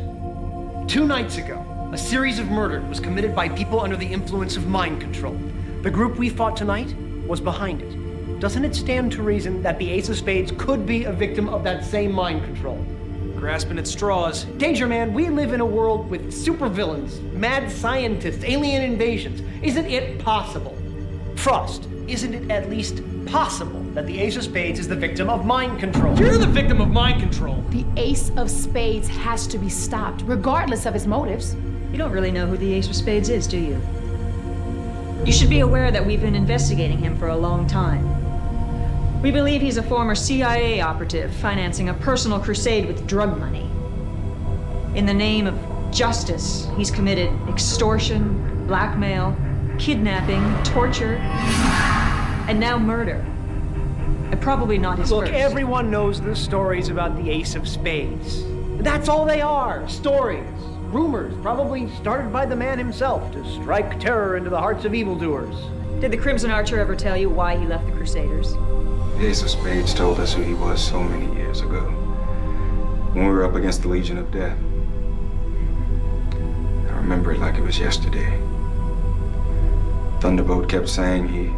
2 nights ago, a series of murders was committed by people under the influence of mind control. The group we fought tonight was behind it. Doesn't it stand to reason that the Ace of Spades could be a victim of that same mind control? Grasping at straws. Danger Man, we live in a world with supervillains, mad scientists, alien invasions. Isn't it possible? Frost, isn't it at least possible that the Ace of Spades is the victim of mind control? You're the victim of mind control. The Ace of Spades has to be stopped, regardless of his motives. You don't really know who the Ace of Spades is, do you? You should be aware that we've been investigating him for a long time. We believe he's a former CIA operative financing a personal crusade with drug money. In the name of justice, he's committed extortion, blackmail, kidnapping, torture, and now murder. And probably not his Look, first. everyone knows the stories about the Ace of Spades. That's all they are, stories. rumors, probably started by the man himself to strike terror into the hearts of evildoers. Did the Crimson Archer ever tell you why he left the Crusaders? The Ace of Spades told us who he was so many years ago, when we were up against the Legion of Death. I remember it like it was yesterday. Thunderbolt kept saying he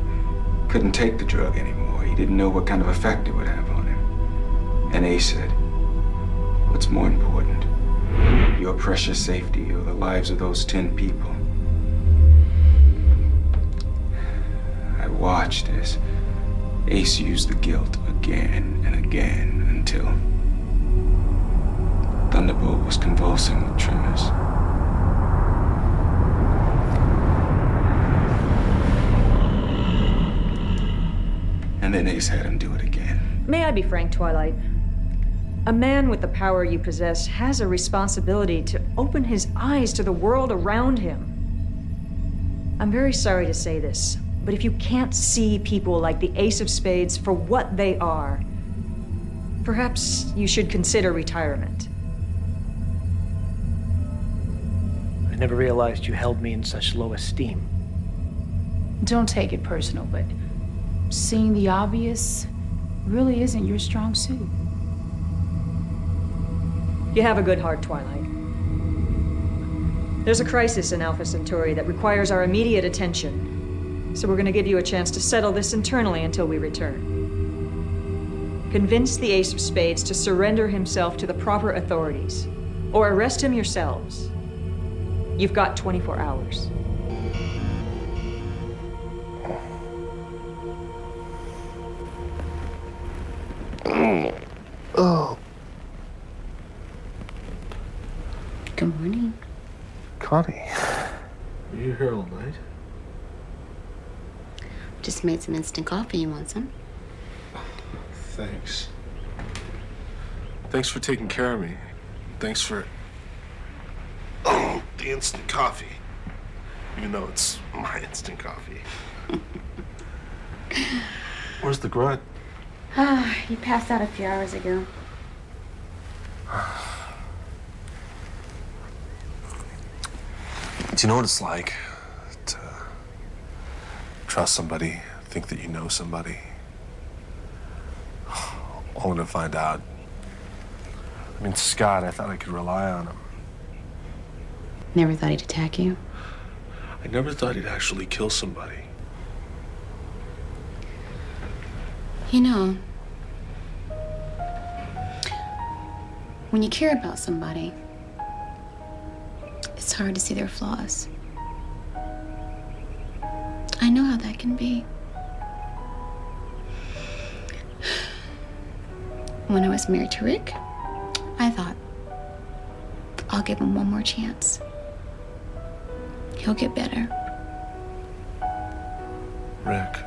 couldn't take the drug anymore. He didn't know what kind of effect it would have on him. And Ace said, "What's more important? Your precious safety or the lives of those 10 people?" I watched as Ace used the guilt again and again until Thunderbolt was convulsing with tremors. And then Ace had him do it again. May I be frank, Twilight? A man with the power you possess has a responsibility to open his eyes to the world around him. I'm very sorry to say this, but if you can't see people like the Ace of Spades for what they are, perhaps you should consider retirement. I never realized you held me in such low esteem. Don't take it personal, but seeing the obvious really isn't your strong suit. You have a good heart, Twilight. There's a crisis in Alpha Centauri that requires our immediate attention, so we're going to give you a chance to settle this internally until we return. Convince the Ace of Spades to surrender himself to the proper authorities, or arrest him yourselves. You've got 24 hours. Oh. Good morning. Connie, were you here all night? Just made some instant coffee. You want some? Thanks. Thanks for taking care of me. Thanks for the instant coffee. Even though it's my instant coffee. Where's the grunt? He passed out a few hours ago. Do you know what it's like to trust somebody, think that you know somebody, only to find out? I mean, Scott, I thought I could rely on him. Never thought he'd attack you? I never thought he'd actually kill somebody. You know, when you care about somebody, it's hard to see their flaws. I know how that can be. When I was married to Rick, I thought, I'll give him one more chance. He'll get better. Rick.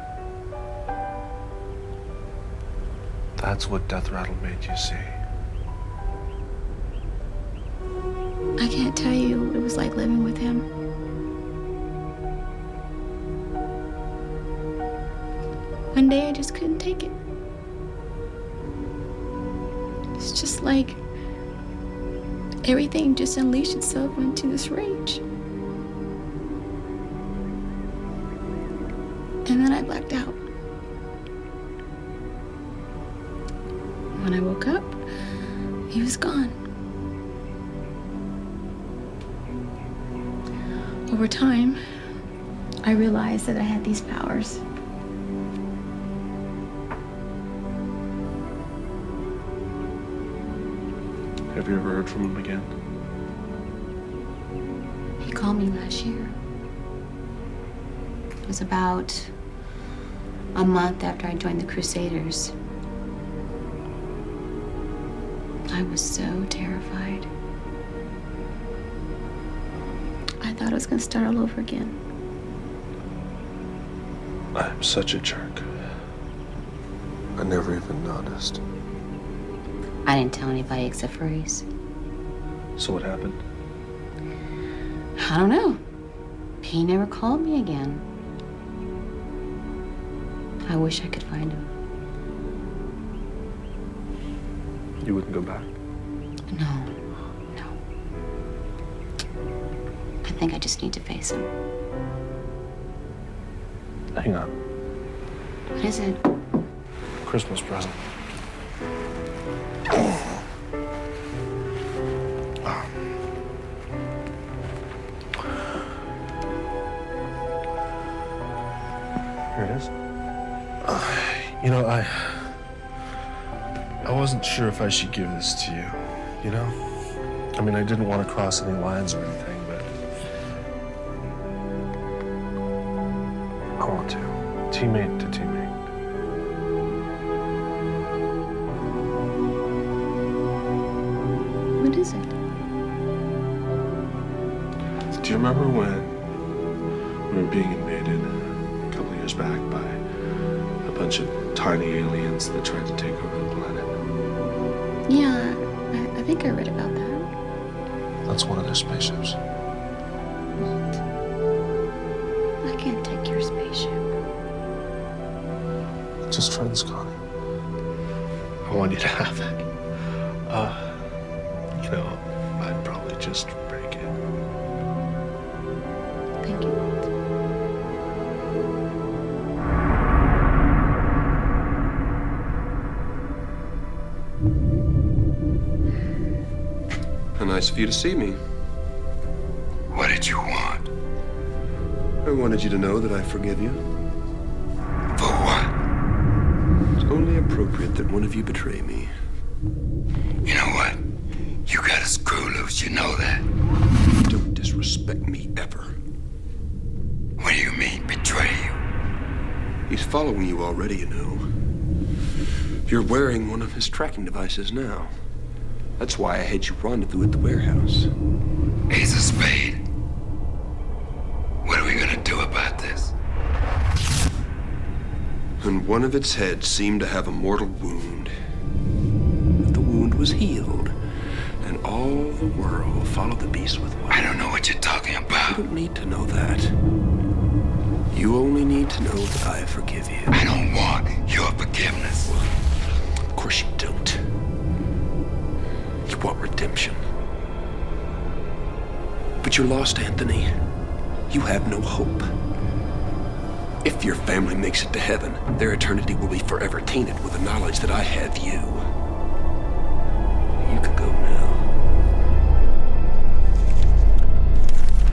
That's what Death Rattle made you see. I can't tell you what it was like living with him. One day I just couldn't take it. It's just like everything just unleashed itself into this rage. And then I blacked out. When I woke up, he was gone. Over time, I realized that I had these powers. Have you ever heard from him again? He called me last year. It was about a month after I joined the Crusaders. I was so terrified. I thought I was gonna start all over again. I'm such a jerk. I never even noticed. I didn't tell anybody except for Ace. So what happened? I don't know. He never called me again. I wish I could find him. You wouldn't go back? No. I think I just need to face him. Hang on. What is it? Christmas present. Here it is. You know, I wasn't sure if I should give this to you, you know? I mean, I didn't want to cross any lines or anything, but I want to. Teammate to teammate. What is it? Do you remember when we were being invaded a couple of years back by a bunch of tiny aliens that tried to take over the planet? Yeah, I think I read about that. That's one of their spaceships. Walt, I can't take your spaceship. Just try this, Connie. I want you to have it. You know, I'd probably just break it. Thank you, Walt. How nice of you to see me. What did you want? I wanted you to know that I forgive you. For what? It's only appropriate that one of you betray me. You know what? You got a screw loose, you know that. Don't disrespect me ever. What do you mean, betray you? He's following you already, you know. You're wearing one of his tracking devices now. That's why I had you rendezvous at the warehouse. Ace of Spade. What are we gonna do about this? And one of its heads seemed to have a mortal wound. But the wound was healed, and all the world followed the beast with one. I don't know what you're talking about. You don't need to know that. You only need to know that I forgive you. I don't want your forgiveness. Of course you don't. You want redemption. But you're lost, Anthony. You have no hope. If your family makes it to heaven, their eternity will be forever tainted with the knowledge that I have you. You can go now.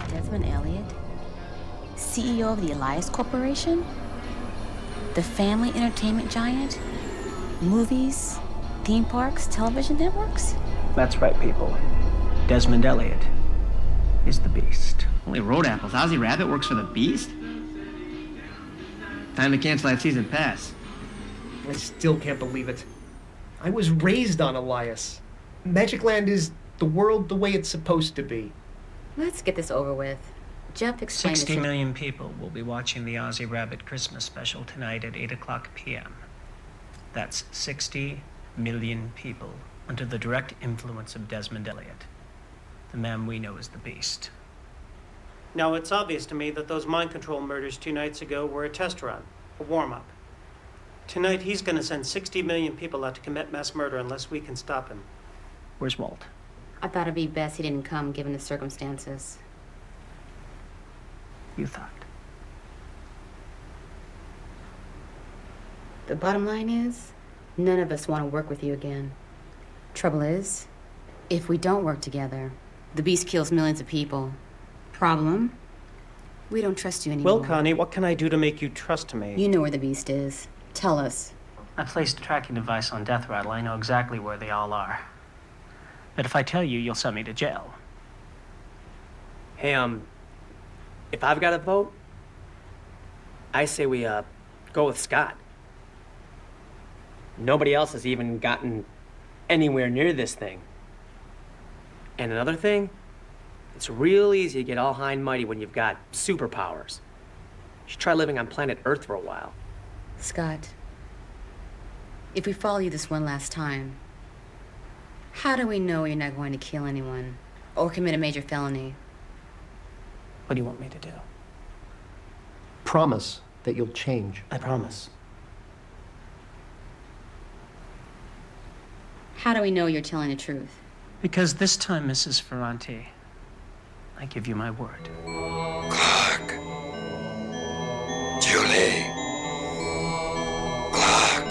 Desmond Elliott, CEO of the Elias Corporation, the family entertainment giant, movies, theme parks, television networks. That's right, people. Desmond Elliott is the beast. Holy road apples. Ozzy Rabbit works for the Beast? Time to cancel that season pass. I still can't believe it. I was raised on Elias. Magic Land is the world the way it's supposed to be. Let's get this over with. Jeff explained 60 this. million people will be watching the Ozzy Rabbit Christmas special tonight at 8 o'clock p.m. That's 60 million people under the direct influence of Desmond Elliott, the man we know as the Beast. Now, it's obvious to me that those mind control murders 2 nights ago were a test run, a warm-up. Tonight, he's going to send 60 million people out to commit mass murder unless we can stop him. Where's Walt? I thought it'd be best he didn't come given the circumstances. You thought? The bottom line is, none of us want to work with you again. Trouble is, if we don't work together, the beast kills millions of people. Problem? We don't trust you anymore. Well, Connie, what can I do to make you trust me? You know where the beast is. Tell us. I placed a tracking device on Death Rattle. I know exactly where they all are. But if I tell you, you'll send me to jail. Hey, if I've got a vote, I say we, go with Scott. Nobody else has even gotten anywhere near this thing. And another thing, it's real easy to get all high and mighty when you've got superpowers. You should try living on planet Earth for a while. Scott, if we follow you this one last time, how do we know you're not going to kill anyone or commit a major felony? What do you want me to do? Promise that you'll change. I promise. How do we know you're telling the truth? Because this time, Mrs. Ferranti, I give you my word. Clark. Julie. Clark.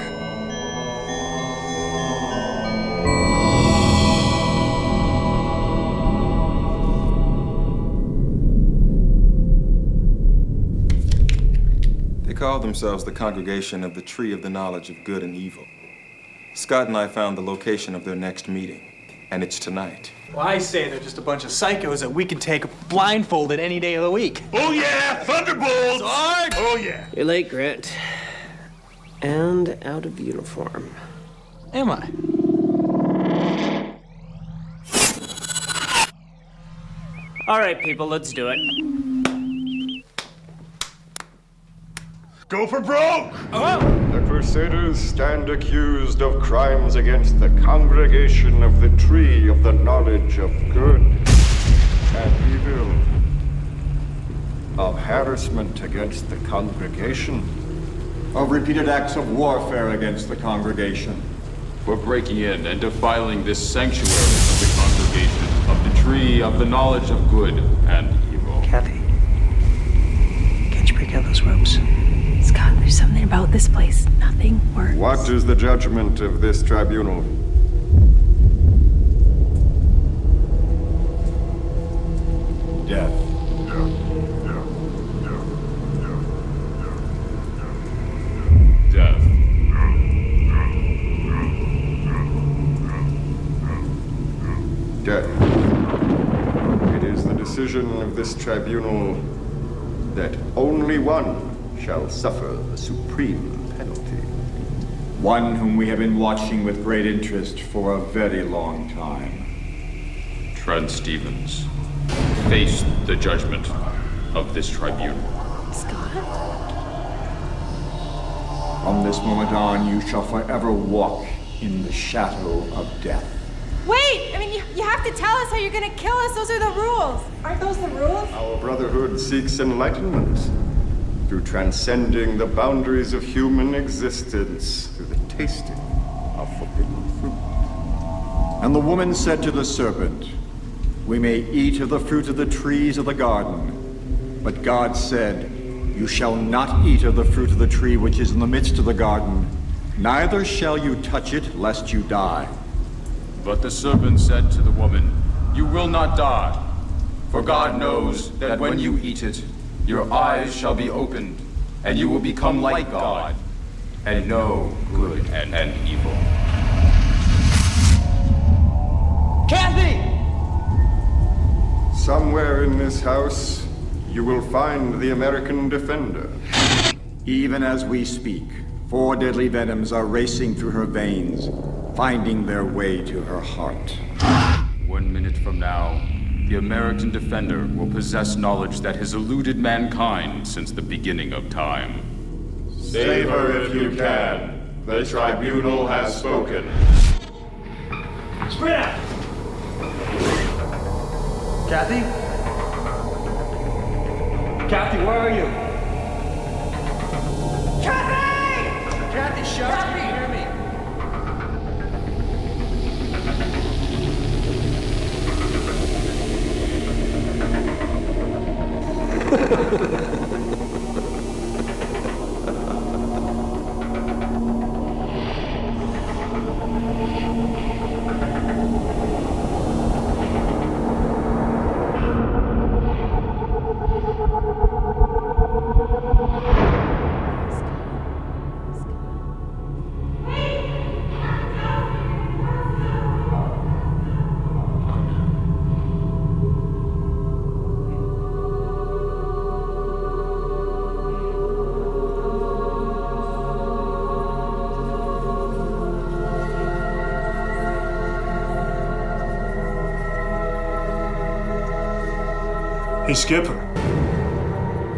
They call themselves the Congregation of the Tree of the Knowledge of Good and Evil. Scott and I found the location of their next meeting, and it's tonight. Well, I say they're just a bunch of psychos that we can take blindfolded any day of the week. Oh yeah, Thunderbolts! Sarge! Oh yeah. You're late, Grant. And out of uniform. Am I? All right, people, let's do it. Go for broke! The Crusaders stand accused of crimes against the Congregation of the Tree of the Knowledge of Good and Evil, of harassment against the Congregation, of repeated acts of warfare against the Congregation, for breaking in and defiling this sanctuary of the Congregation of the Tree of the Knowledge of Good and Evil. Kathy, can't you break out those ropes? Scott, there's something about this place. Nothing works. What is the judgment of this tribunal? death. Death. Death. It is the decision of this tribunal that only one shall suffer the supreme penalty. One whom we have been watching with great interest for a very long time. Trent Stevens, face the judgment of this tribunal. Scott? From this moment on, you shall forever walk in the shadow of death. Wait! I mean, you have to tell us how you're gonna kill us. Those are the rules. Aren't those the rules? Our brotherhood seeks enlightenment through transcending the boundaries of human existence through the tasting of forbidden fruit. And the woman said to the serpent, "We may eat of the fruit of the trees of the garden." But God said, "You shall not eat of the fruit of the tree which is in the midst of the garden, neither shall you touch it, lest you die." But the serpent said to the woman, "You will not die, for God knows that when you eat it, your eyes shall be opened, and you will become like God, and know good and evil." Kathy! Somewhere in this house, you will find the American Defender. Even as we speak, 4 deadly venoms are racing through her veins, finding their way to her heart. 1 minute from now, the American Defender will possess knowledge that has eluded mankind since the beginning of time. Save her if you can. The tribunal has spoken. Spread out! Kathy? Kathy, where are you? Kathy! Kathy, shut up! Can you hear me? Hey, Skipper.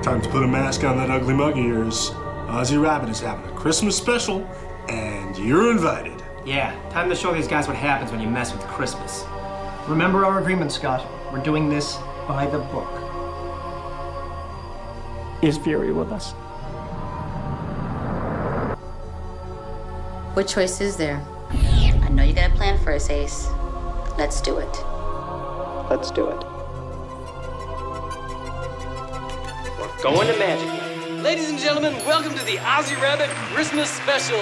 Time to put a mask on that ugly mug of yours. Ozzy Rabbit is having a Christmas special, and you're invited. Yeah, time to show these guys what happens when you mess with Christmas. Remember our agreement, Scott. We're doing this by the book. Is Fury with us? What choice is there? I know you got a plan for us, Ace. Let's do it. Let's do it. Going to Magic Land. Ladies and gentlemen, welcome to the Ozzy Rabbit Christmas Special.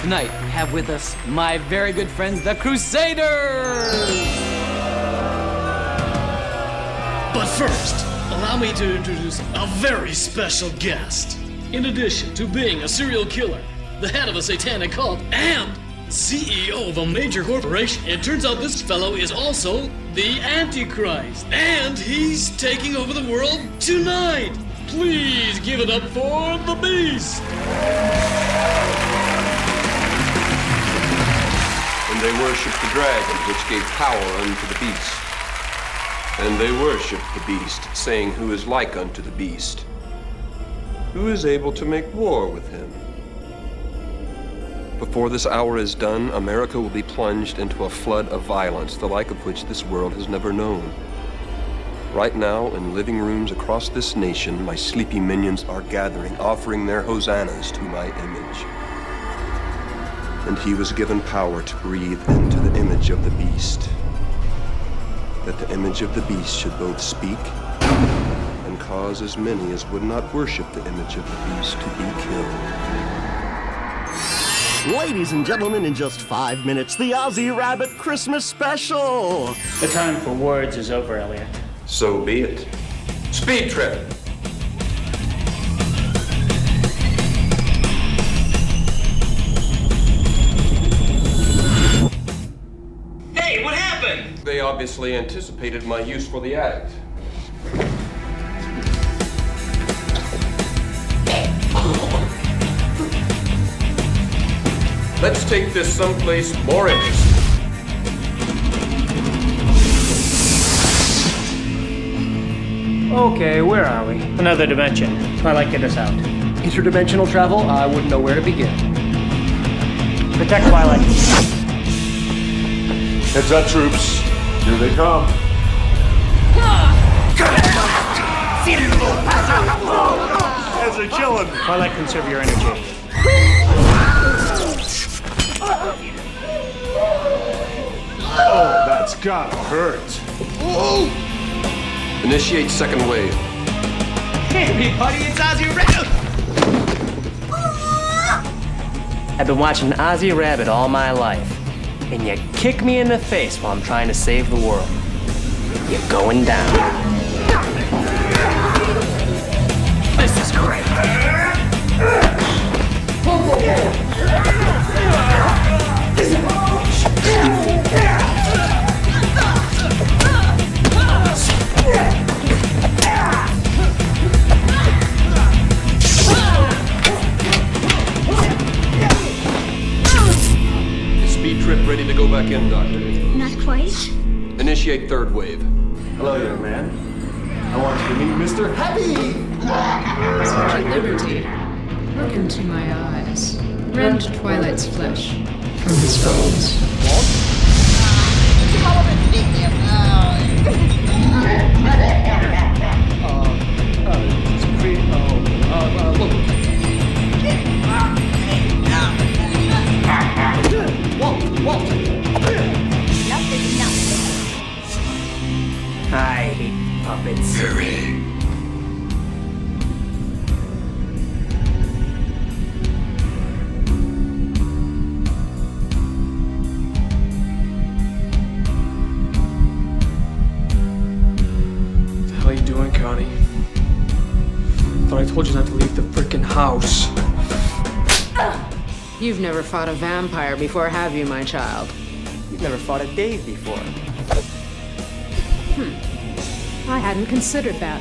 Tonight, we have with us my very good friends, the Crusaders! But first, allow me to introduce a very special guest. In addition to being a serial killer, the head of a satanic cult, and CEO of a major corporation, it turns out this fellow is also the Antichrist. And he's taking over the world tonight. Please give it up for the Beast. And they worshipped the dragon, which gave power unto the beast. And they worshipped the beast, saying, Who is like unto the beast? Who is able to make war with him? Before this hour is done, America will be plunged into a flood of violence, the like of which this world has never known. Right now, in living rooms across this nation, my sleepy minions are gathering, offering their hosannas to my image. And he was given power to breathe into the image of the beast, that the image of the beast should both speak and cause as many as would not worship the image of the beast to be killed. Ladies and gentlemen, in just 5 minutes, the Ozzy Rabbit Christmas Special! The time for words is over, Elliot. So be it. Speed Trip! Hey, what happened? They obviously anticipated my use for the addict. Let's take this someplace more interesting. Okay, where are we? Another dimension. Twilight, get us out. Interdimensional travel? I wouldn't know where to begin. Protect Twilight. Heads up, troops. Here they come. As they're killing me. Twilight, conserve your energy. Oh, that's gotta hurt. Initiate second wave. Hey, everybody, it's Ozzy Rabbit! I've been watching Ozzy Rabbit all my life, and you kick me in the face while I'm trying to save the world. You're going down. This is great. Speed Trip ready to go back in, Doctor. Not quite. Initiate third wave. Hello, young man. I want you to meet Mr. Happy! Sergeant Liberty, look into my eyes. Rend Twilight's flesh from his bones. I hate puppets. Hurry. What the hell are you doing, Connie? Thought I told you not to leave the frickin' house. You've never fought a vampire before, have you, my child? You've never fought a Dave before. I hadn't considered that.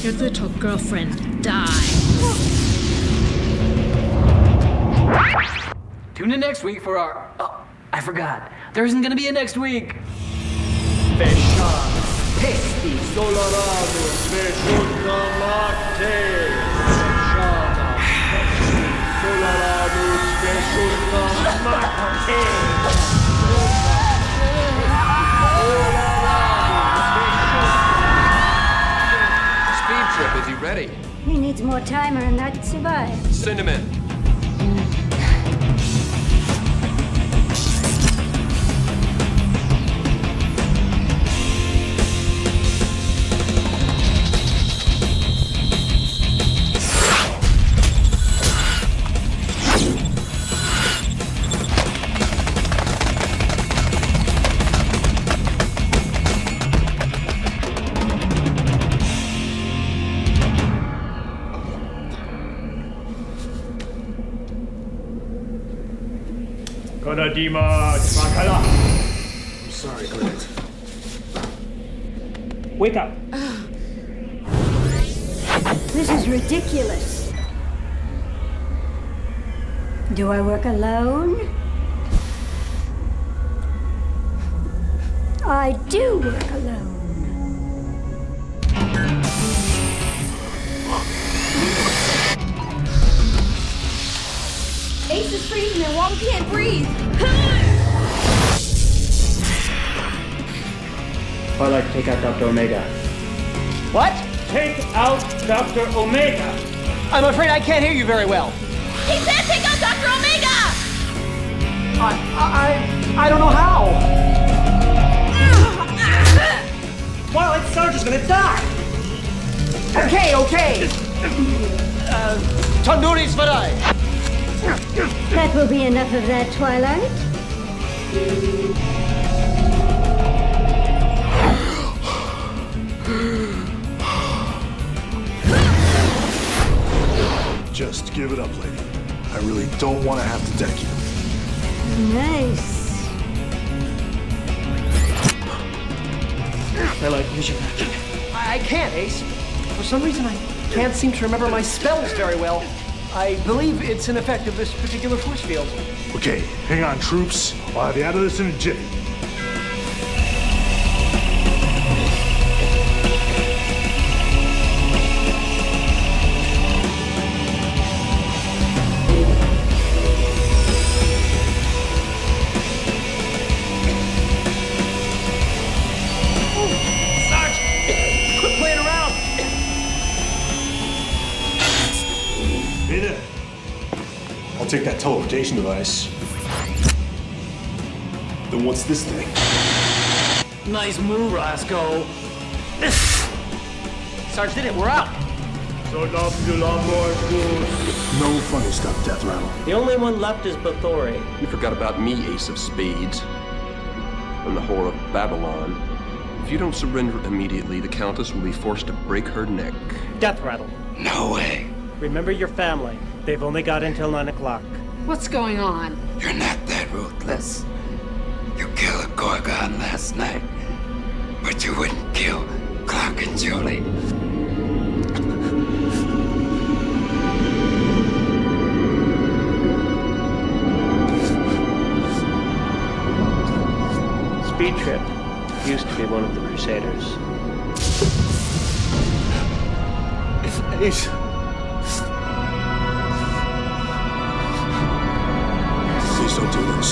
Your little girlfriend die. Tune in next week for our... Oh, I forgot. There isn't gonna be a next week. Pesti Soloramus Veshunamate. Soloramus Veshunamate. Speed Trip, is he ready? He needs more timer and not survive. Send him in. Konadima Tmakala. I'm sorry, Grant. Wake up. This is ridiculous. Do I work alone? I do work alone. Ace is freezing and Wong can't breathe. Twilight, take out Dr. Omega. What? Take out Dr. Omega. I'm afraid I can't hear you very well. He said take out Dr. Omega! I don't know how. Twilight Sarge is gonna die. Okay. Tandoori Svarai. That will be enough of that, Twilight. Just give it up, lady. I really don't want to have to deck you. Nice. Twilight, use your magic. I can't, Ace. For some reason, I can't seem to remember my spells very well. I believe it's an effect of this particular force field. Okay, hang on, troops. I'll have you out of this in a jiffy. Sarge, quit playing around. Hey there. I'll take that teleportation device. Then what's this thing? Nice move, Roscoe. Sarge did it. We're out. No funny stuff, Death Rattle. The only one left is Bathory. You forgot about me, Ace of Spades. I'm the whore of Babylon. If you don't surrender immediately, the Countess will be forced to break her neck. Death Rattle. No way. Remember your family. They've only got until 9 o'clock. What's going on? You're not that ruthless. You killed a Gorgon last night, but you wouldn't kill Clark and Julie. Speed Trip used to be one of the Crusaders. Ace. Please don't do this.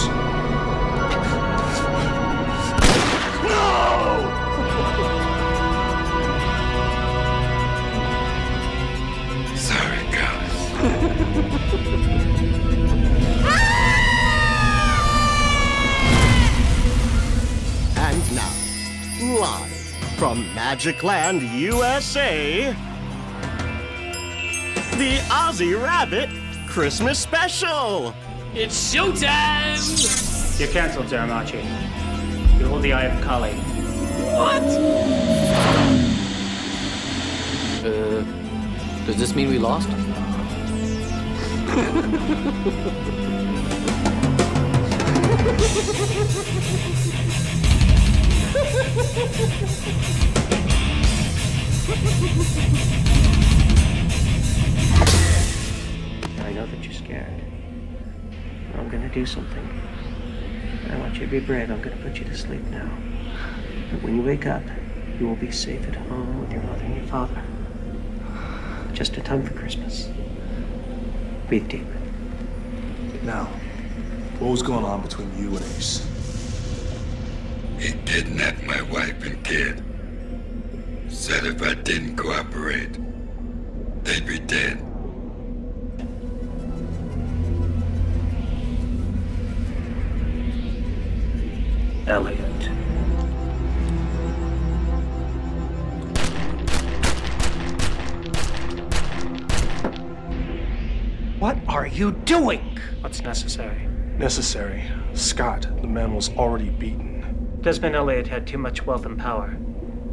Sorry, guys. And now, live from Magic Land, USA, the Ozzy Rabbit Christmas Special. It's showtime! You're canceled, Zaramachi. You hold the Eye of Kali. What? Does this mean we lost? I know that you're scared. I'm gonna do something. I want you to be brave. I'm gonna put you to sleep now. But when you wake up, you will be safe at home with your mother and your father. Just in time for Christmas. Breathe deep. Now, what was going on between you and Ace? He kidnapped my wife and kid. Said if I didn't cooperate, they'd be dead. Elliot. What are you doing? What's necessary? Necessary. Scott, the man was already beaten. Desmond Elliot had too much wealth and power.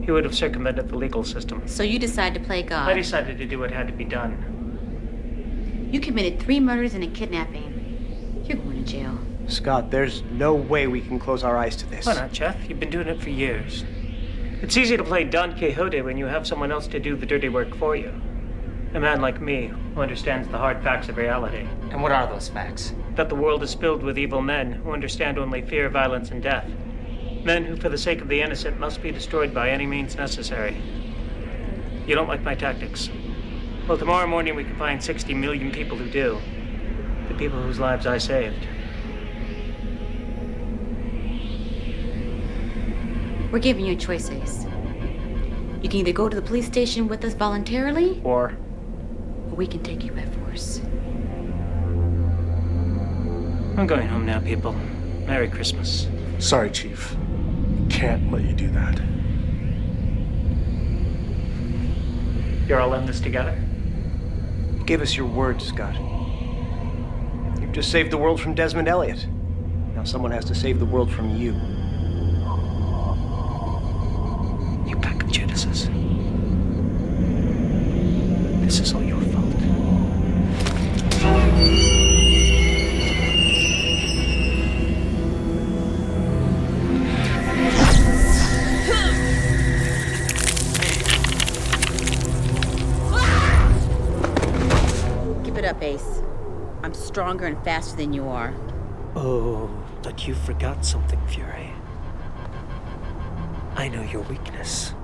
He would have circumvented the legal system. So you decide to play God. I decided to do what had to be done. You committed 3 murders and a kidnapping. You're going to jail. Scott, there's no way we can close our eyes to this. Why not, Jeff? You've been doing it for years. It's easy to play Don Quixote when you have someone else to do the dirty work for you. A man like me, who understands the hard facts of reality. And what are those facts? That the world is filled with evil men who understand only fear, violence, and death. Men who, for the sake of the innocent, must be destroyed by any means necessary. You don't like my tactics? Well, tomorrow morning we can find 60 million people who do. The people whose lives I saved. We're giving you a choice, Ace. You can either go to the police station with us voluntarily, or we can take you by force. I'm going home now, people. Merry Christmas. Sorry, Chief. Can't let you do that. You're all in this together? Give us your word, Scott. You've just saved the world from Desmond Elliot. Now someone has to save the world from you. You pack of Judases. This is all your fault. Give it up, Ace. I'm stronger and faster than you are. Oh, but you forgot something, Fury. I know your weakness.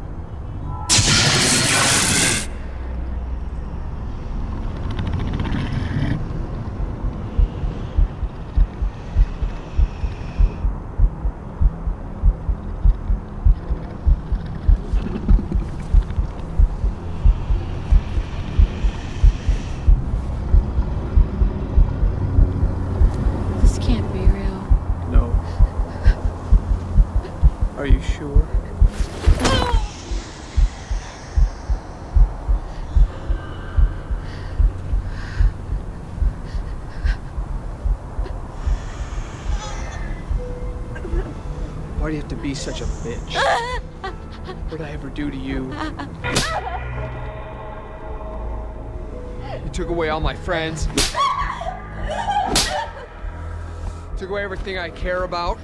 This can't be real. No. Are you sure? Why do you have to be such a bitch? What did I ever do to you? You took away all my friends. Took away everything I care about.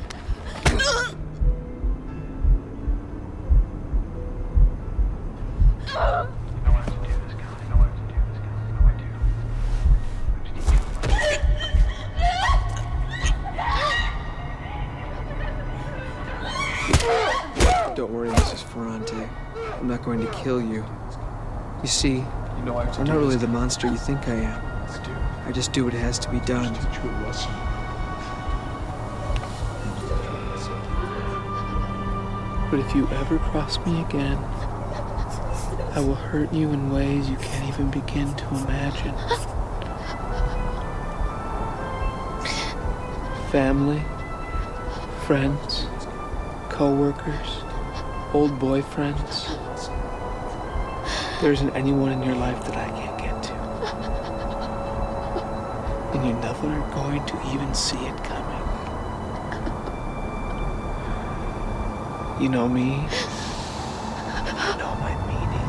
Don't worry, Mrs. Ferrante. I'm not going to kill you. You see, I'm not really the monster you think I am. I just do what has to be done. But if you ever cross me again, I will hurt you in ways you can't even begin to imagine. Family, friends, co-workers, old boyfriends. There isn't anyone in your life that I can't get to. And you're never going to even see it coming. You know me. You know my meaning.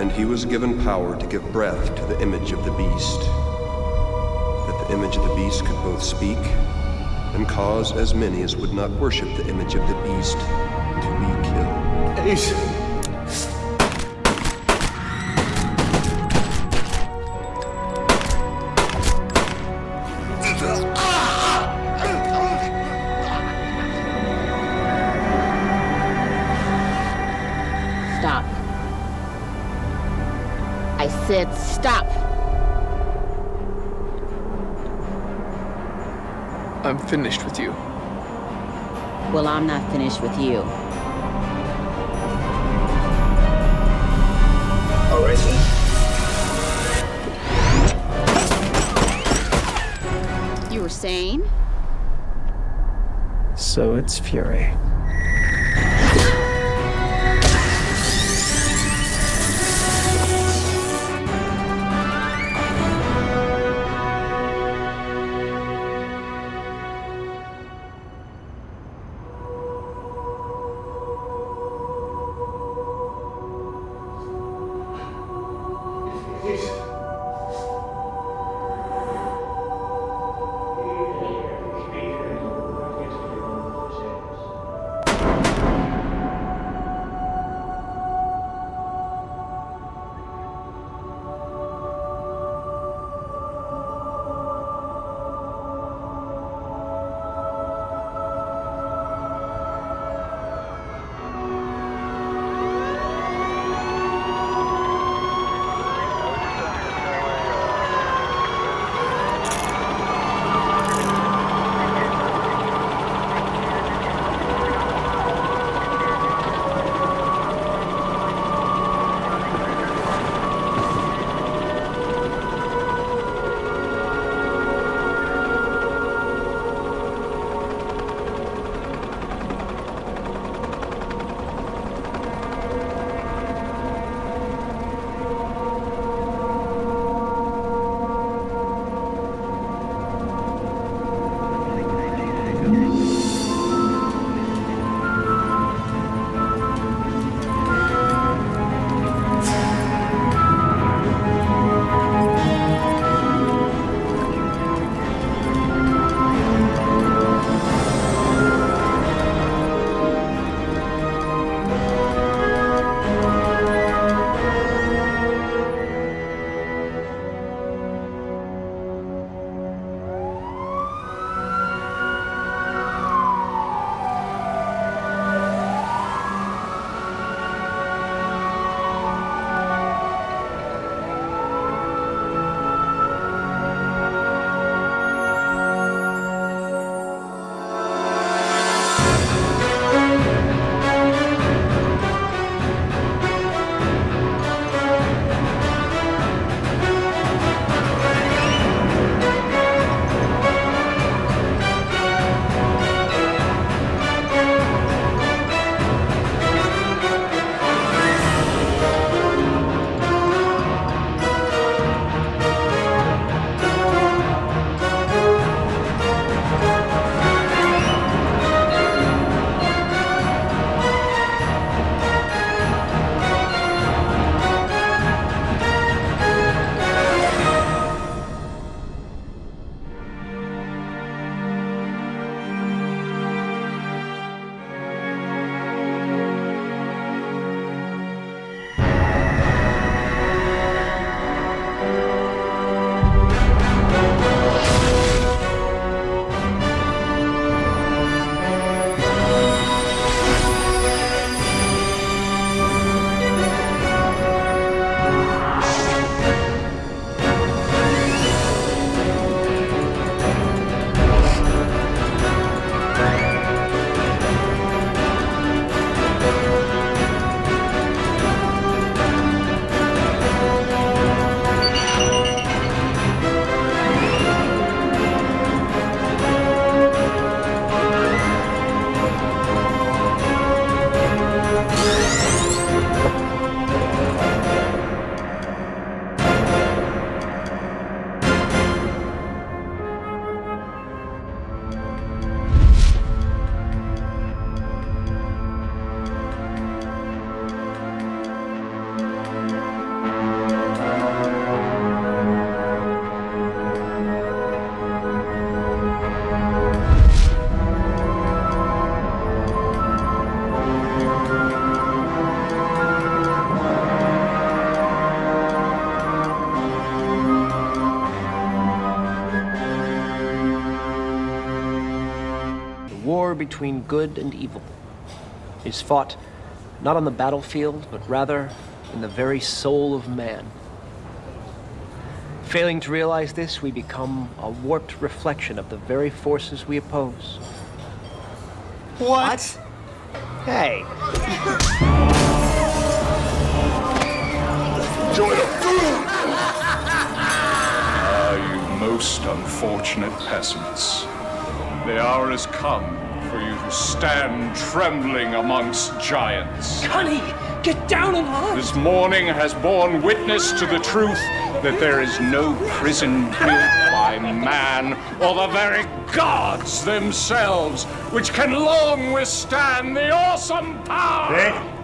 And he was given power to give breath to the image of the beast, that the image of the beast could both speak and cause as many as would not worship the image of the beast to be killed. Ace. Stop. I said stop. I'm finished with you. Well, I'm not finished with you. All right, then. You were saying? So it's Fury. between good and evil is fought not on the battlefield, but rather in the very soul of man. Failing to realize this, we become a warped reflection of the very forces we oppose. What? Hey. Enjoy the food! Ah, you most unfortunate peasants. The hour has come for you to stand trembling amongst giants. Connie, get down and on! This morning has borne witness to the truth that there is no prison built by man or the very gods themselves which can long withstand the awesome power. Hey!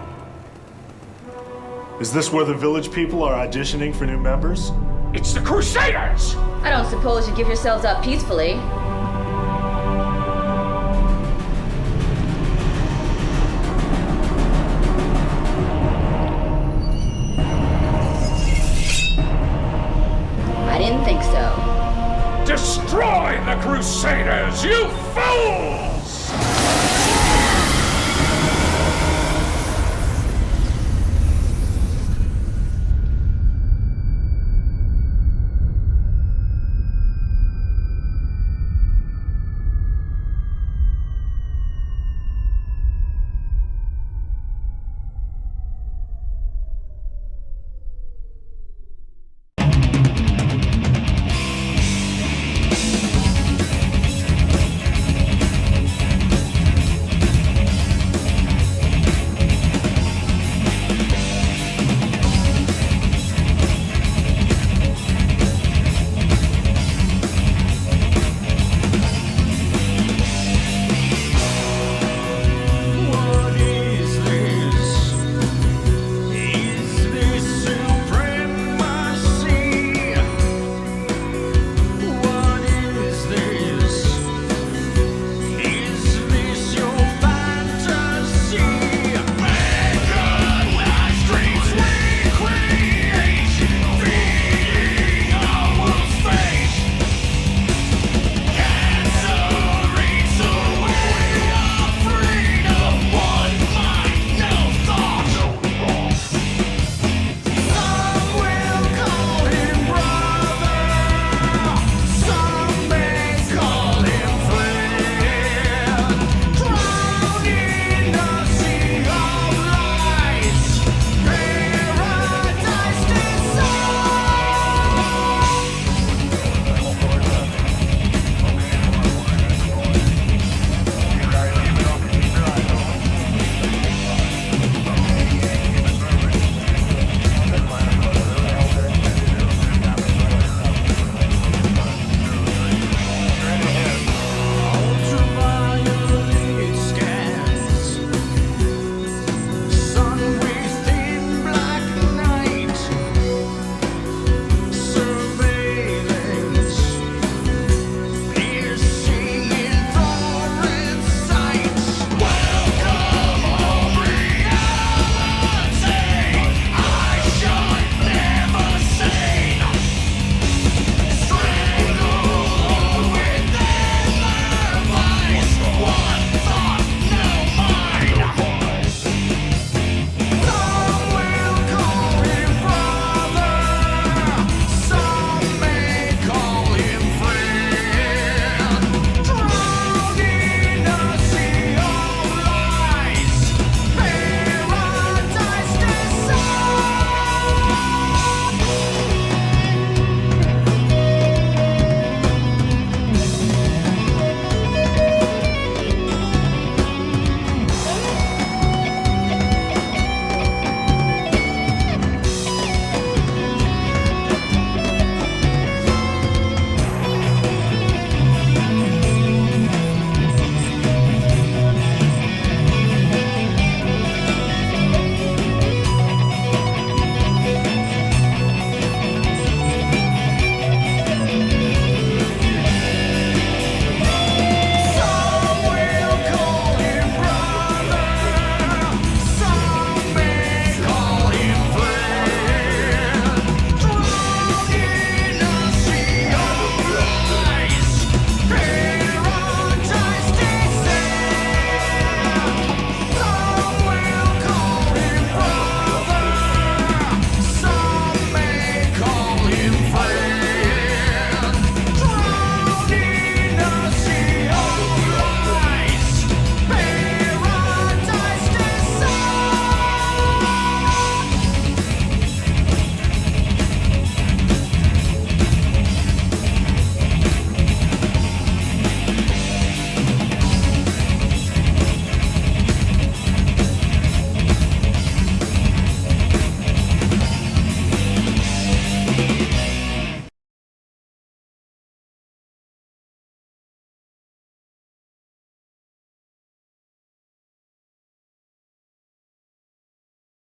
Is this where the village people are auditioning for new members? It's the Crusaders! I don't suppose you give yourselves up peacefully. I didn't think so. Destroy the Crusaders, you